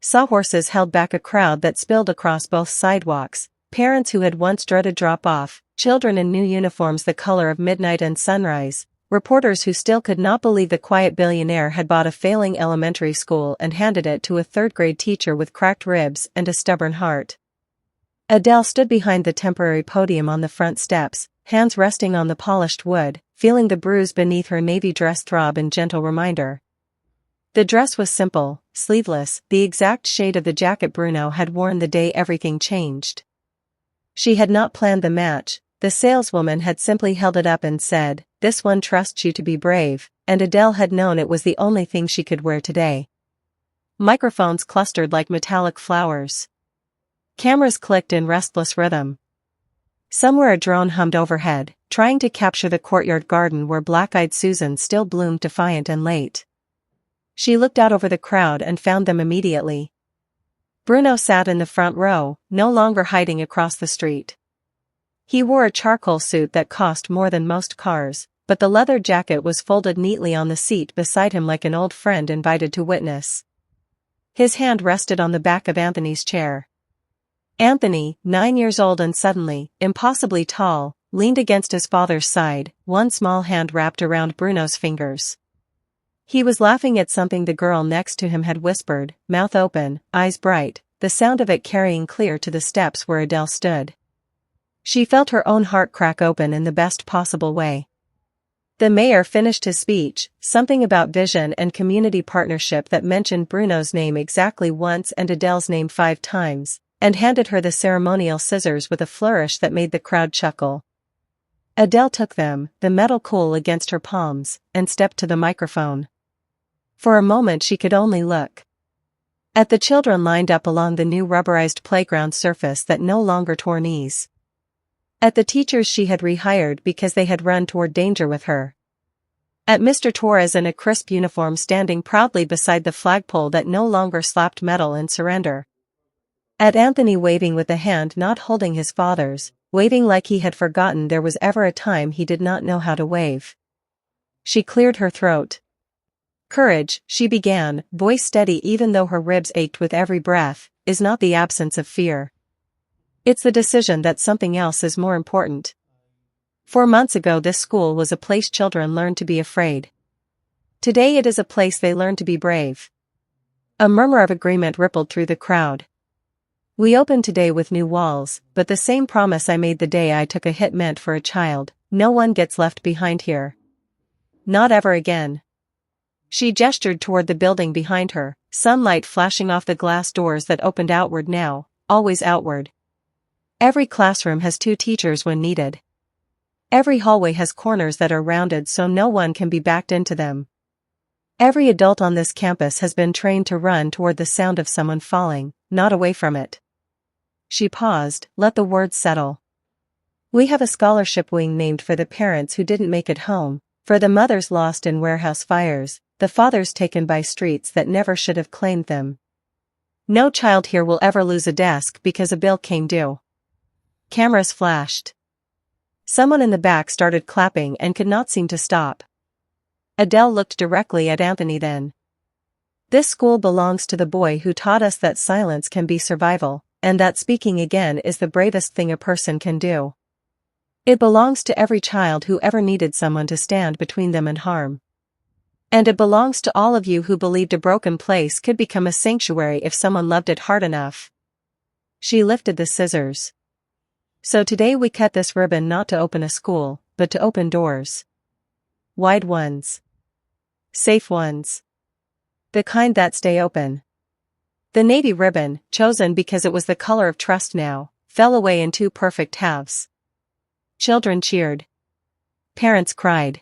Sawhorses held back a crowd that spilled across both sidewalks, parents who had once dreaded drop-off, children in new uniforms the color of midnight and sunrise, reporters who still could not believe the quiet billionaire had bought a failing elementary school and handed it to a third-grade teacher with cracked ribs and a stubborn heart. Adele stood behind the temporary podium on the front steps, hands resting on the polished wood, feeling the bruise beneath her navy dress throb in gentle reminder. The dress was simple, sleeveless, the exact shade of the jacket Bruno had worn the day everything changed. She had not planned the match, the saleswoman had simply held it up and said, "This one trusts you to be brave," and Adele had known it was the only thing she could wear today. Microphones clustered like metallic flowers. Cameras clicked in restless rhythm. Somewhere a drone hummed overhead, trying to capture the courtyard garden where black-eyed Susan still bloomed defiant and late. She looked out over the crowd and found them immediately. Bruno sat in the front row, no longer hiding across the street. He wore a charcoal suit that cost more than most cars, but the leather jacket was folded neatly on the seat beside him like an old friend invited to witness. His hand rested on the back of Anthony's chair. Anthony, 9 years old and suddenly, impossibly tall, leaned against his father's side, one small hand wrapped around Bruno's fingers. He was laughing at something the girl next to him had whispered, mouth open, eyes bright, the sound of it carrying clear to the steps where Adele stood. She felt her own heart crack open in the best possible way. The mayor finished his speech, something about vision and community partnership that mentioned Bruno's name exactly once and Adele's name 5 times, and handed her the ceremonial scissors with a flourish that made the crowd chuckle. Adele took them, the metal cool against her palms, and stepped to the microphone. For a moment she could only look at the children lined up along the new rubberized playground surface that no longer tore knees. At the teachers she had rehired because they had run toward danger with her. At Mr. Torres in a crisp uniform standing proudly beside the flagpole that no longer slapped metal in surrender. At Anthony waving with a hand not holding his father's, waving like he had forgotten there was ever a time he did not know how to wave. She cleared her throat. "Courage," she began, voice steady even though her ribs ached with every breath, "is not the absence of fear. It's the decision that something else is more important. 4 months ago this school was a place children learned to be afraid. Today it is a place they learn to be brave. A murmur of agreement rippled through the crowd. We opened today with new walls, but the same promise I made the day I took a hit meant for a child: no one gets left behind here. Not ever again. She gestured toward the building behind her, sunlight flashing off the glass doors that opened outward now, always outward. Every classroom has 2 teachers when needed. Every hallway has corners that are rounded so no one can be backed into them. Every adult on this campus has been trained to run toward the sound of someone falling, not away from it. She paused, let the words settle. We have a scholarship wing named for the parents who didn't make it home, for the mothers lost in warehouse fires, the fathers taken by streets that never should have claimed them. No child here will ever lose a desk because a bill came due. Cameras flashed. Someone in the back started clapping and could not seem to stop. Adele looked directly at Anthony then. This school belongs to the boy who taught us that silence can be survival, and that speaking again is the bravest thing a person can do. It belongs to every child who ever needed someone to stand between them and harm. And it belongs to all of you who believed a broken place could become a sanctuary if someone loved it hard enough. She lifted the scissors. So today we cut this ribbon not to open a school, but to open doors. Wide ones. Safe ones. The kind that stay open. The navy ribbon, chosen because it was the color of trust now, fell away in 2 perfect halves. Children cheered. Parents cried.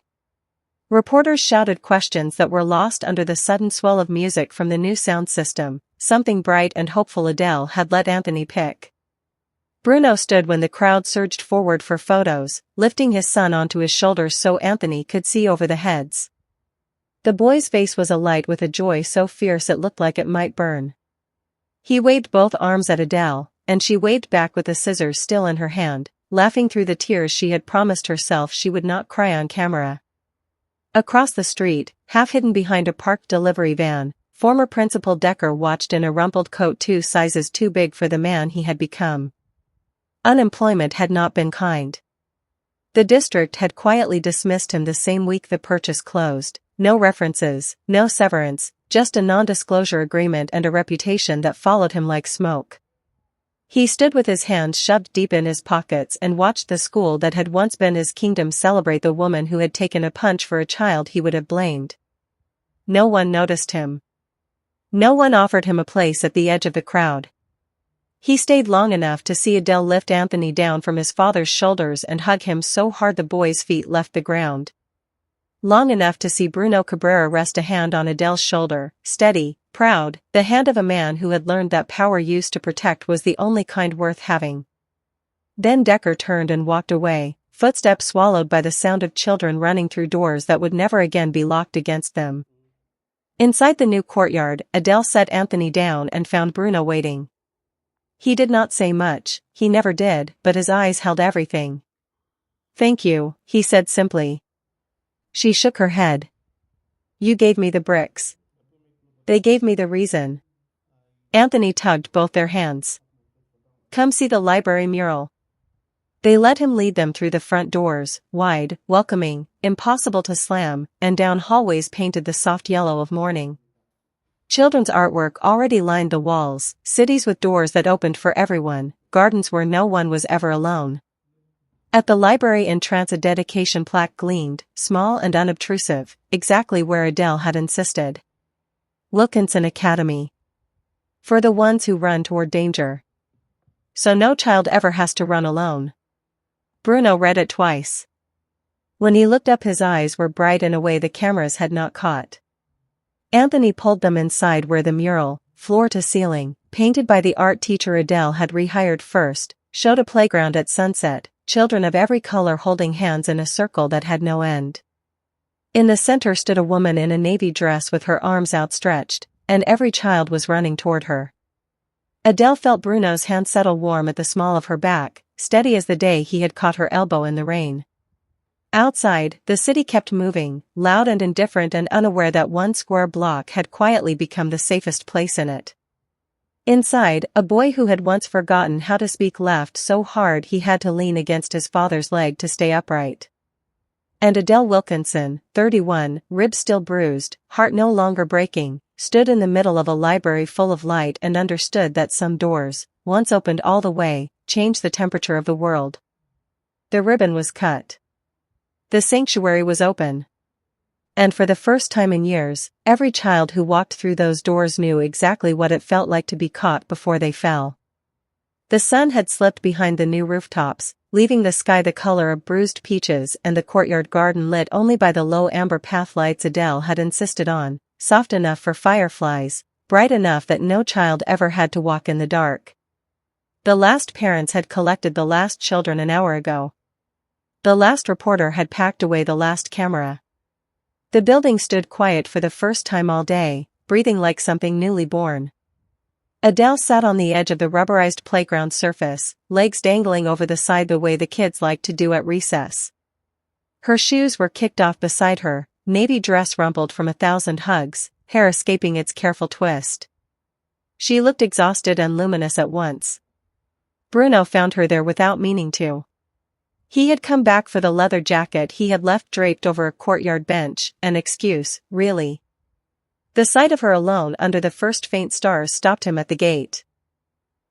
Reporters shouted questions that were lost under the sudden swell of music from the new sound system, something bright and hopeful Adele had let Anthony pick. Bruno stood when the crowd surged forward for photos, lifting his son onto his shoulders so Anthony could see over the heads. The boy's face was alight with a joy so fierce it looked like it might burn. He waved both arms at Adele, and she waved back with the scissors still in her hand, laughing through the tears she had promised herself she would not cry on camera. Across the street, half hidden behind a parked delivery van, former Principal Decker watched in a rumpled coat 2 sizes too big for the man he had become. Unemployment had not been kind. The district had quietly dismissed him the same week the purchase closed. No references, no severance, just a non-disclosure agreement and a reputation that followed him like smoke. He stood with his hands shoved deep in his pockets and watched the school that had once been his kingdom celebrate the woman who had taken a punch for a child he would have blamed. No one noticed him. No one offered him a place at the edge of the crowd. He stayed long enough to see Adele lift Anthony down from his father's shoulders and hug him so hard the boy's feet left the ground. Long enough to see Bruno Cabrera rest a hand on Adele's shoulder, steady, proud, the hand of a man who had learned that power used to protect was the only kind worth having. Then Decker turned and walked away, footsteps swallowed by the sound of children running through doors that would never again be locked against them. Inside the new courtyard, Adele set Anthony down and found Bruno waiting. He did not say much, he never did, but his eyes held everything. "Thank you," he said simply. She shook her head. "You gave me the bricks. They gave me the reason." Anthony tugged both their hands. "Come see the library mural." They let him lead them through the front doors, wide, welcoming, impossible to slam, and down hallways painted the soft yellow of morning. Children's artwork already lined the walls, cities with doors that opened for everyone, gardens where no one was ever alone. At the library entrance a dedication plaque gleamed, small and unobtrusive, exactly where Adele had insisted. Wilkinson Academy. For the ones who run toward danger. So no child ever has to run alone. Bruno read it twice. When he looked up his eyes were bright in a way the cameras had not caught. Anthony pulled them inside where the mural, floor to ceiling, painted by the art teacher Adele had rehired first, showed a playground at sunset, children of every color holding hands in a circle that had no end. In the center stood a woman in a navy dress with her arms outstretched, and every child was running toward her. Adele felt Bruno's hand settle warm at the small of her back, steady as the day he had caught her elbow in the rain. Outside, the city kept moving, loud and indifferent and unaware that one square block had quietly become the safest place in it. Inside, a boy who had once forgotten how to speak laughed so hard he had to lean against his father's leg to stay upright. And Adele Wilkinson, 31, ribs still bruised, heart no longer breaking, stood in the middle of a library full of light and understood that some doors, once opened all the way, changed the temperature of the world. The ribbon was cut. The sanctuary was open. And for the first time in years, every child who walked through those doors knew exactly what it felt like to be caught before they fell. The sun had slipped behind the new rooftops, leaving the sky the color of bruised peaches and the courtyard garden lit only by the low amber path lights Adele had insisted on, soft enough for fireflies, bright enough that no child ever had to walk in the dark. The last parents had collected the last children an hour ago. The last reporter had packed away the last camera. The building stood quiet for the first time all day, breathing like something newly born. Adele sat on the edge of the rubberized playground surface, legs dangling over the side the way the kids liked to do at recess. Her shoes were kicked off beside her, navy dress rumpled from 1,000 hugs, hair escaping its careful twist. She looked exhausted and luminous at once. Bruno found her there without meaning to. He had come back for the leather jacket he had left draped over a courtyard bench, an excuse, really. The sight of her alone under the first faint stars stopped him at the gate.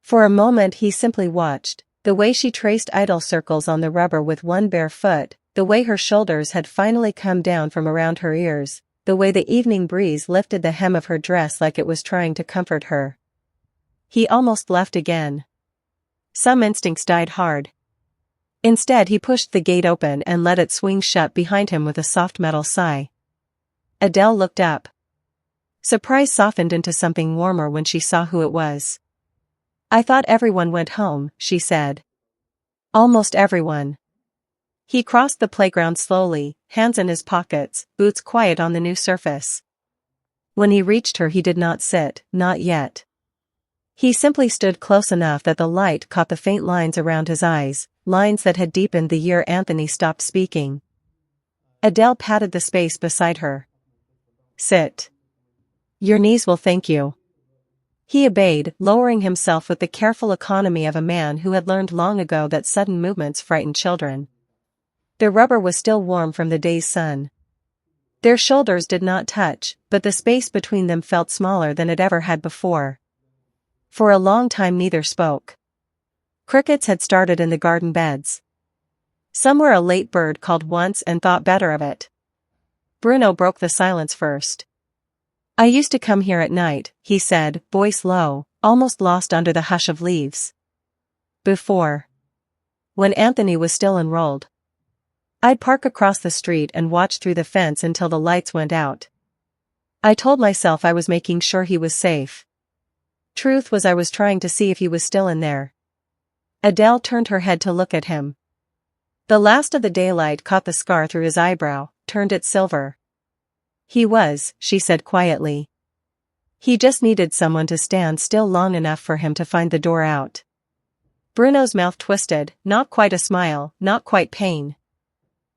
For a moment he simply watched, the way she traced idle circles on the rubber with one bare foot, the way her shoulders had finally come down from around her ears, the way the evening breeze lifted the hem of her dress like it was trying to comfort her. He almost left again. Some instincts died hard. Instead he pushed the gate open and let it swing shut behind him with a soft metal sigh. Adele looked up. Surprise softened into something warmer when she saw who it was. "I thought everyone went home," she said. "Almost everyone." He crossed the playground slowly, hands in his pockets, boots quiet on the new surface. When he reached her he did not sit, not yet. He simply stood close enough that the light caught the faint lines around his eyes, lines that had deepened the year Anthony stopped speaking. Adele patted the space beside her. "Sit. Your knees will thank you." He obeyed, lowering himself with the careful economy of a man who had learned long ago that sudden movements frighten children. The rubber was still warm from the day's sun. Their shoulders did not touch, but the space between them felt smaller than it ever had before. For a long time neither spoke. Crickets had started in the garden beds. Somewhere a late bird called once and thought better of it. Bruno broke the silence first. "I used to come here at night," he said, voice low, almost lost under the hush of leaves. "Before. When Anthony was still enrolled. I'd park across the street and watch through the fence until the lights went out. I told myself I was making sure he was safe. Truth was I was trying to see if he was still in there." Adele turned her head to look at him. The last of the daylight caught the scar through his eyebrow, turned it silver. "He was," she said quietly. "He just needed someone to stand still long enough for him to find the door out." Bruno's mouth twisted, not quite a smile, not quite pain.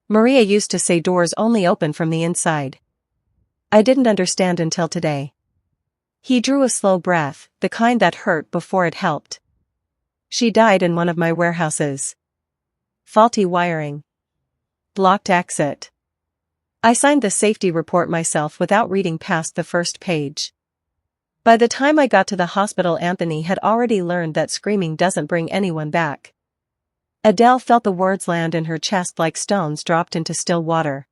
"Maria used to say doors only open from the inside. I didn't understand until today." He drew a slow breath, the kind that hurt before it helped. "She died in one of my warehouses. Faulty wiring. Blocked exit. I signed the safety report myself without reading past the first page. By the time I got to the hospital Anthony had already learned that screaming doesn't bring anyone back." Adele felt the words land in her chest like stones dropped into still water.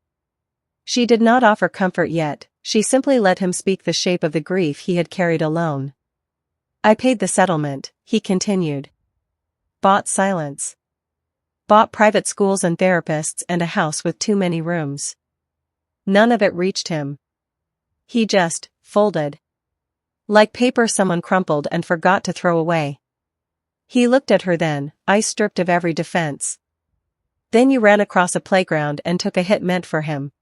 She did not offer comfort yet, she simply let him speak the shape of the grief he had carried alone. "I paid the settlement," he continued. "Bought silence. Bought private schools and therapists and a house with too many rooms. None of it reached him. He just folded. Like paper someone crumpled and forgot to throw away." He looked at her then, eyes stripped of every defense. "Then you ran across a playground and took a hit meant for him.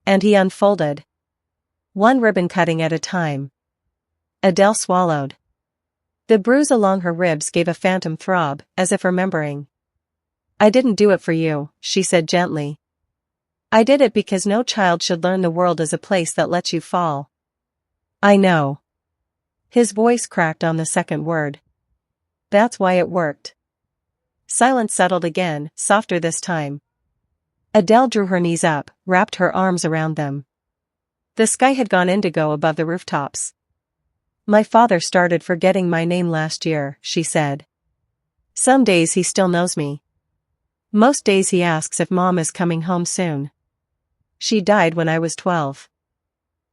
And he unfolded. One ribbon cutting at a time." Adele swallowed. The bruise along her ribs gave a phantom throb, as if remembering. "I didn't do it for you," she said gently. "I did it because no child should learn the world is a place that lets you fall." "I know." His voice cracked on the second word. That's why it worked. Silence settled again, softer this time. Adele drew her knees up, wrapped her arms around them. The sky had gone indigo above the rooftops. My father started forgetting my name last year, she said. Some days he still knows me. Most days he asks if Mom is coming home soon. She died when I was 12.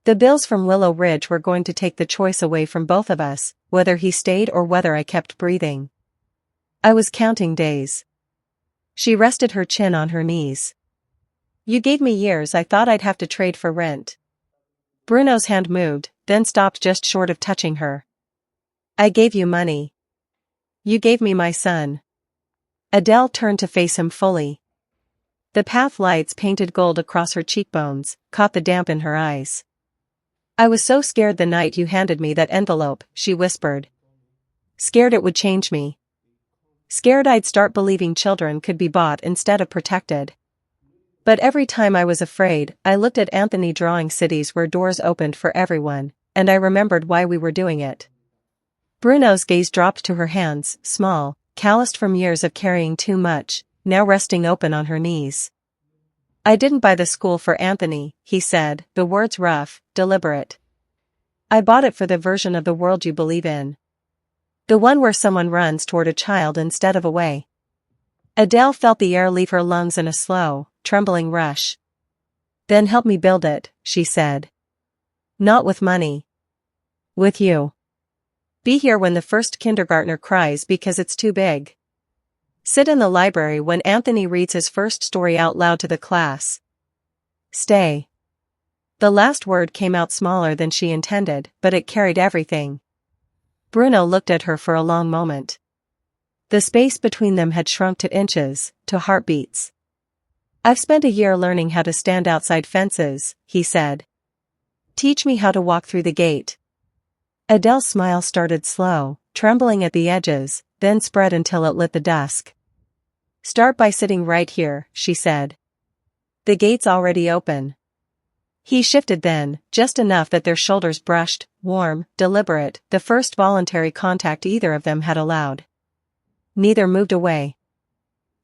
The Bills from Willow Ridge were going to take the choice away from both of us, whether he stayed or whether I kept breathing. I was counting days. She rested her chin on her knees. You gave me years I thought I'd have to trade for rent. Bruno's hand moved, then stopped just short of touching her. I gave you money. You gave me my son. Adele turned to face him fully. The path lights painted gold across her cheekbones, caught the damp in her eyes. I was so scared the night you handed me that envelope, she whispered. Scared it would change me. Scared I'd start believing children could be bought instead of protected. But every time I was afraid, I looked at Anthony drawing cities where doors opened for everyone, and I remembered why we were doing it. Bruno's gaze dropped to her hands, small, calloused from years of carrying too much, now resting open on her knees. I didn't buy the school for Anthony, he said, the words rough, deliberate. I bought it for the version of the world you believe in. The one where someone runs toward a child instead of away. Adele felt the air leave her lungs in a slow, trembling rush. Then help me build it, she said. Not with money. With you. Be here when the first kindergartner cries because it's too big. Sit in the library when Anthony reads his first story out loud to the class. Stay. The last word came out smaller than she intended, but it carried everything. Bruno looked at her for a long moment. The space between them had shrunk to inches, to heartbeats. I've spent a year learning how to stand outside fences, he said. Teach me how to walk through the gate. Adele's smile started slow, trembling at the edges, then spread until it lit the dusk. Start by sitting right here, she said. The gate's already open. He shifted then, just enough that their shoulders brushed, warm, deliberate, the first voluntary contact either of them had allowed. Neither moved away.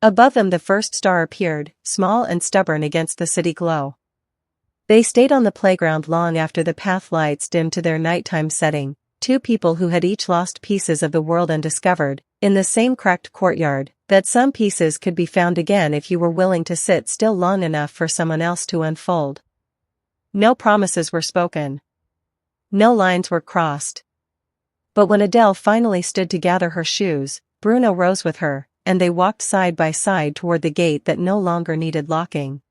Above them the first star appeared, small and stubborn against the city glow. They stayed on the playground long after the path lights dimmed to their nighttime setting, two people who had each lost pieces of the world and discovered, in the same cracked courtyard, that some pieces could be found again if you were willing to sit still long enough for someone else to unfold. No promises were spoken. No lines were crossed. But when Adele finally stood to gather her shoes, Bruno rose with her, and they walked side by side toward the gate that no longer needed locking.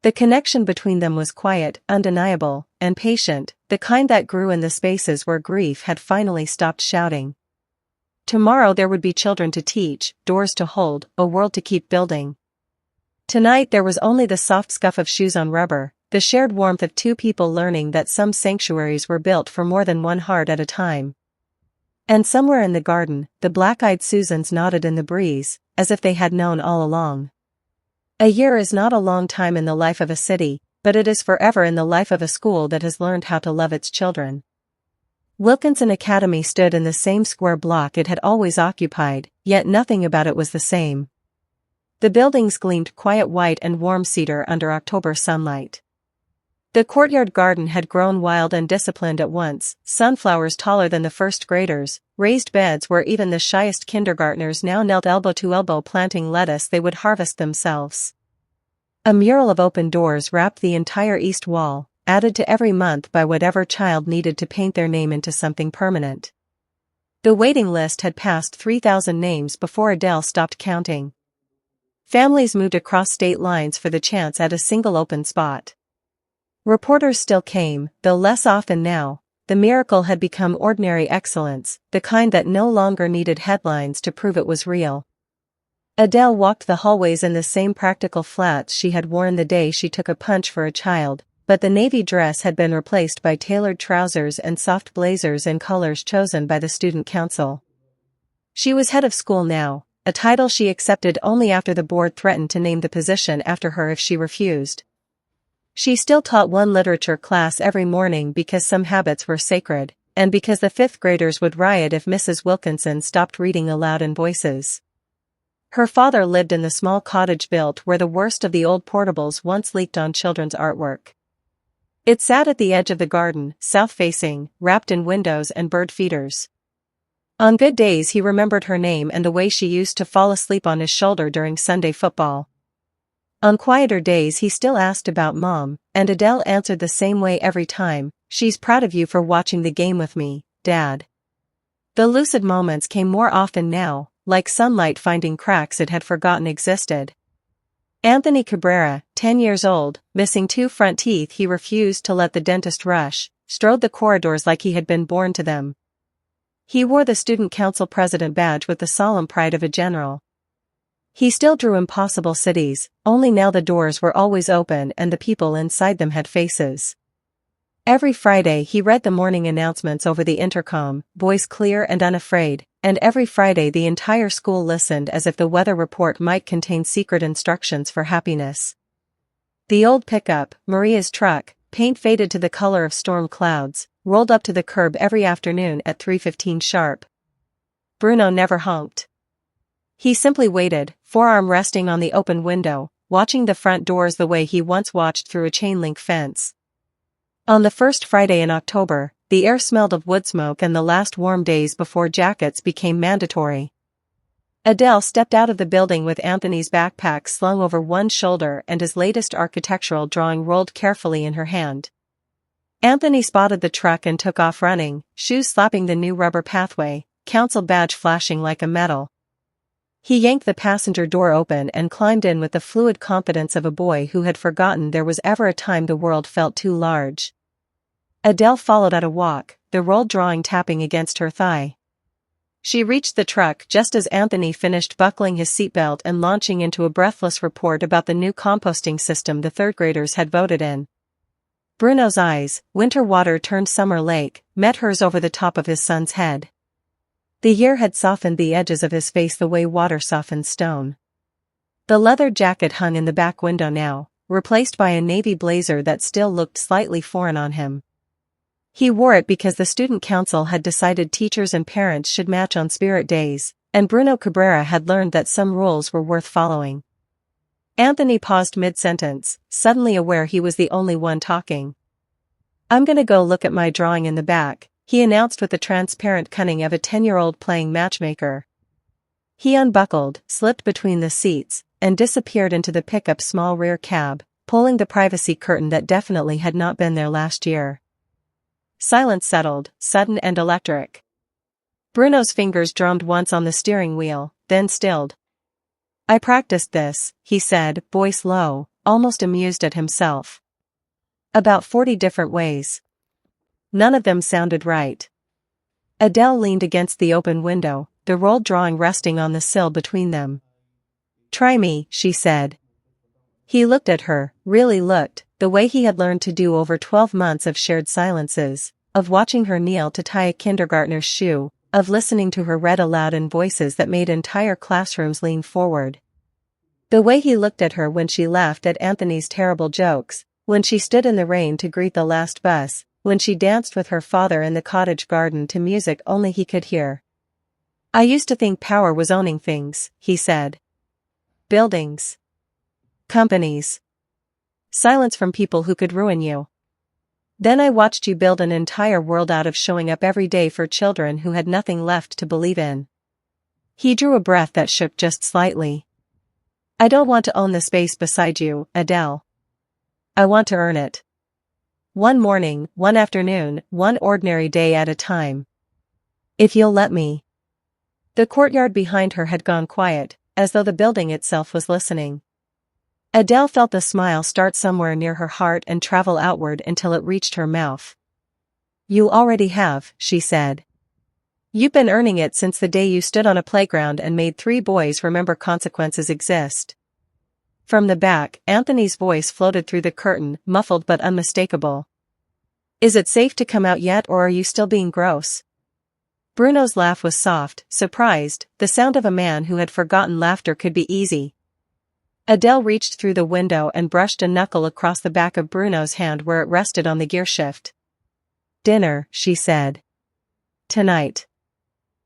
The connection between them was quiet, undeniable, and patient, the kind that grew in the spaces where grief had finally stopped shouting. Tomorrow there would be children to teach, doors to hold, a world to keep building. Tonight there was only the soft scuff of shoes on rubber, the shared warmth of two people learning that some sanctuaries were built for more than one heart at a time. And somewhere in the garden, the black-eyed Susans nodded in the breeze, as if they had known all along. A year is not a long time in the life of a city, but it is forever in the life of a school that has learned how to love its children. Wilkinson Academy stood in the same square block it had always occupied, yet nothing about it was the same. The buildings gleamed quiet white and warm cedar under October sunlight. The courtyard garden had grown wild and disciplined at once, sunflowers taller than the first graders, raised beds where even the shyest kindergartners now knelt elbow to elbow planting lettuce they would harvest themselves. A mural of open doors wrapped the entire east wall, added to every month by whatever child needed to paint their name into something permanent. The waiting list had passed 3,000 names before Adele stopped counting. Families moved across state lines for the chance at a single open spot. Reporters still came, though less often now. The miracle had become ordinary excellence, the kind that no longer needed headlines to prove it was real. Adele walked the hallways in the same practical flats she had worn the day she took a punch for a child, but the navy dress had been replaced by tailored trousers and soft blazers in colors chosen by the student council. She was head of school now, a title she accepted only after the board threatened to name the position after her if she refused. She still taught one literature class every morning because some habits were sacred, and because the fifth graders would riot if Mrs. Wilkinson stopped reading aloud in voices. Her father lived in the small cottage built where the worst of the old portables once leaked on children's artwork. It sat at the edge of the garden, south-facing, wrapped in windows and bird feeders. On good days he remembered her name and the way she used to fall asleep on his shoulder during Sunday football. On quieter days he still asked about Mom, and Adele answered the same way every time, "She's proud of you for watching the game with me, Dad." The lucid moments came more often now, like sunlight finding cracks it had forgotten existed. Anthony Cabrera, 10 years old, missing 2 front teeth he refused to let the dentist rush, strode the corridors like he had been born to them. He wore the student council president badge with the solemn pride of a general. He still drew impossible cities, only now the doors were always open and the people inside them had faces. Every Friday he read the morning announcements over the intercom, voice clear and unafraid, and every Friday the entire school listened as if the weather report might contain secret instructions for happiness. The old pickup, Maria's truck, paint faded to the color of storm clouds, rolled up to the curb every afternoon at 3:15 sharp. Bruno never honked. He simply waited, forearm resting on the open window, watching the front doors the way he once watched through a chain-link fence. On the first Friday in October, the air smelled of wood smoke and the last warm days before jackets became mandatory. Adele stepped out of the building with Anthony's backpack slung over one shoulder and his latest architectural drawing rolled carefully in her hand. Anthony spotted the truck and took off running, shoes slapping the new rubber pathway, council badge flashing like a medal. He yanked the passenger door open and climbed in with the fluid confidence of a boy who had forgotten there was ever a time the world felt too large. Adele followed at a walk, the rolled drawing tapping against her thigh. She reached the truck just as Anthony finished buckling his seatbelt and launching into a breathless report about the new composting system the third graders had voted in. Bruno's eyes, winter water turned summer lake, met hers over the top of his son's head. The year had softened the edges of his face the way water softens stone. The leather jacket hung in the back window now, replaced by a navy blazer that still looked slightly foreign on him. He wore it because the student council had decided teachers and parents should match on spirit days, and Bruno Cabrera had learned that some rules were worth following. Anthony paused mid-sentence, suddenly aware he was the only one talking. "I'm gonna go look at my drawing in the back," he announced with the transparent cunning of a 10-year-old playing matchmaker. He unbuckled, slipped between the seats, and disappeared into the pickup's small rear cab, pulling the privacy curtain that definitely had not been there last year. Silence settled, sudden and electric. Bruno's fingers drummed once on the steering wheel, then stilled. "I practiced this," he said, voice low, almost amused at himself. "About 40 different ways. None of them sounded right." Adele leaned against the open window, the rolled drawing resting on the sill between them. "Try me," she said. He looked at her, really looked, the way he had learned to do over 12 months of shared silences, of watching her kneel to tie a kindergartner's shoe, of listening to her read aloud in voices that made entire classrooms lean forward. The way he looked at her when she laughed at Anthony's terrible jokes, when she stood in the rain to greet the last bus, when she danced with her father in the cottage garden to music only he could hear. "I used to think power was owning things," he said. "Buildings. Companies. Silence from people who could ruin you. Then I watched you build an entire world out of showing up every day for children who had nothing left to believe in." He drew a breath that shook just slightly. "I don't want to own the space beside you, Adele. I want to earn it. One morning, one afternoon, one ordinary day at a time. If you'll let me." The courtyard behind her had gone quiet, as though the building itself was listening. Adele felt the smile start somewhere near her heart and travel outward until it reached her mouth. "You already have," she said. "You've been earning it since the day you stood on a playground and made 3 boys remember consequences exist." From the back, Anthony's voice floated through the curtain, muffled but unmistakable. "Is it safe to come out yet, or are you still being gross?" Bruno's laugh was soft, surprised, the sound of a man who had forgotten laughter could be easy. Adele reached through the window and brushed a knuckle across the back of Bruno's hand where it rested on the gearshift. "Dinner," she said. Tonight.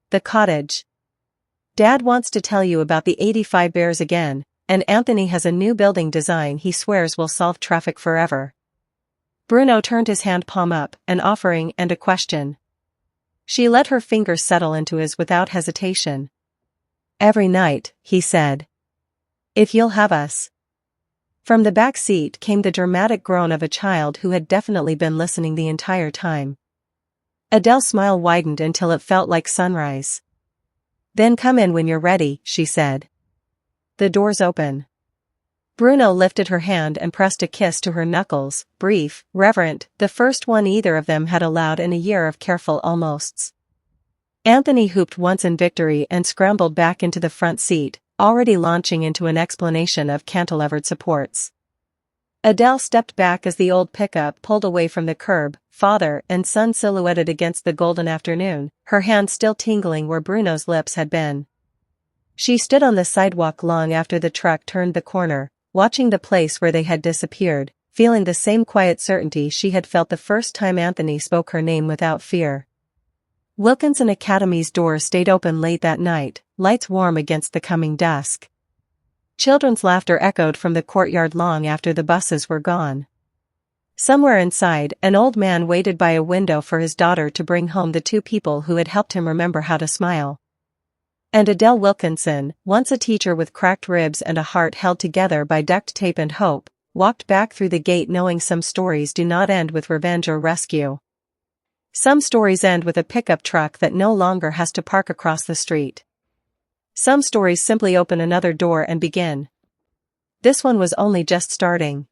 The cottage. Dad wants to tell you about the 85 Bears again, and Anthony has a new building design he swears will solve traffic forever. Bruno turned his hand palm up, an offering and a question. She let her fingers settle into his without hesitation. Every night, he said. If you'll have us. From the back seat came the dramatic groan of a child who had definitely been listening the entire time. Adele's smile widened until it felt like sunrise. Then come in when you're ready, she said. The door's open. Bruno lifted her hand and pressed a kiss to her knuckles, brief, reverent, the first one either of them had allowed in a year of careful almosts. Anthony whooped once in victory and scrambled back into the front seat, already launching into an explanation of cantilevered supports. Adele stepped back as the old pickup pulled away from the curb, father and son silhouetted against the golden afternoon, her hand still tingling where Bruno's lips had been. She stood on the sidewalk long after the truck turned the corner, watching the place where they had disappeared, feeling the same quiet certainty she had felt the first time Anthony spoke her name without fear. Wilkinson Academy's doors stayed open late that night, lights warm against the coming dusk. Children's laughter echoed from the courtyard long after the buses were gone. Somewhere inside, an old man waited by a window for his daughter to bring home the two people who had helped him remember how to smile. And Adele Wilkinson, once a teacher with cracked ribs and a heart held together by duct tape and hope, walked back through the gate knowing some stories do not end with revenge or rescue. Some stories end with a pickup truck that no longer has to park across the street. Some stories simply open another door and begin. This one was only just starting.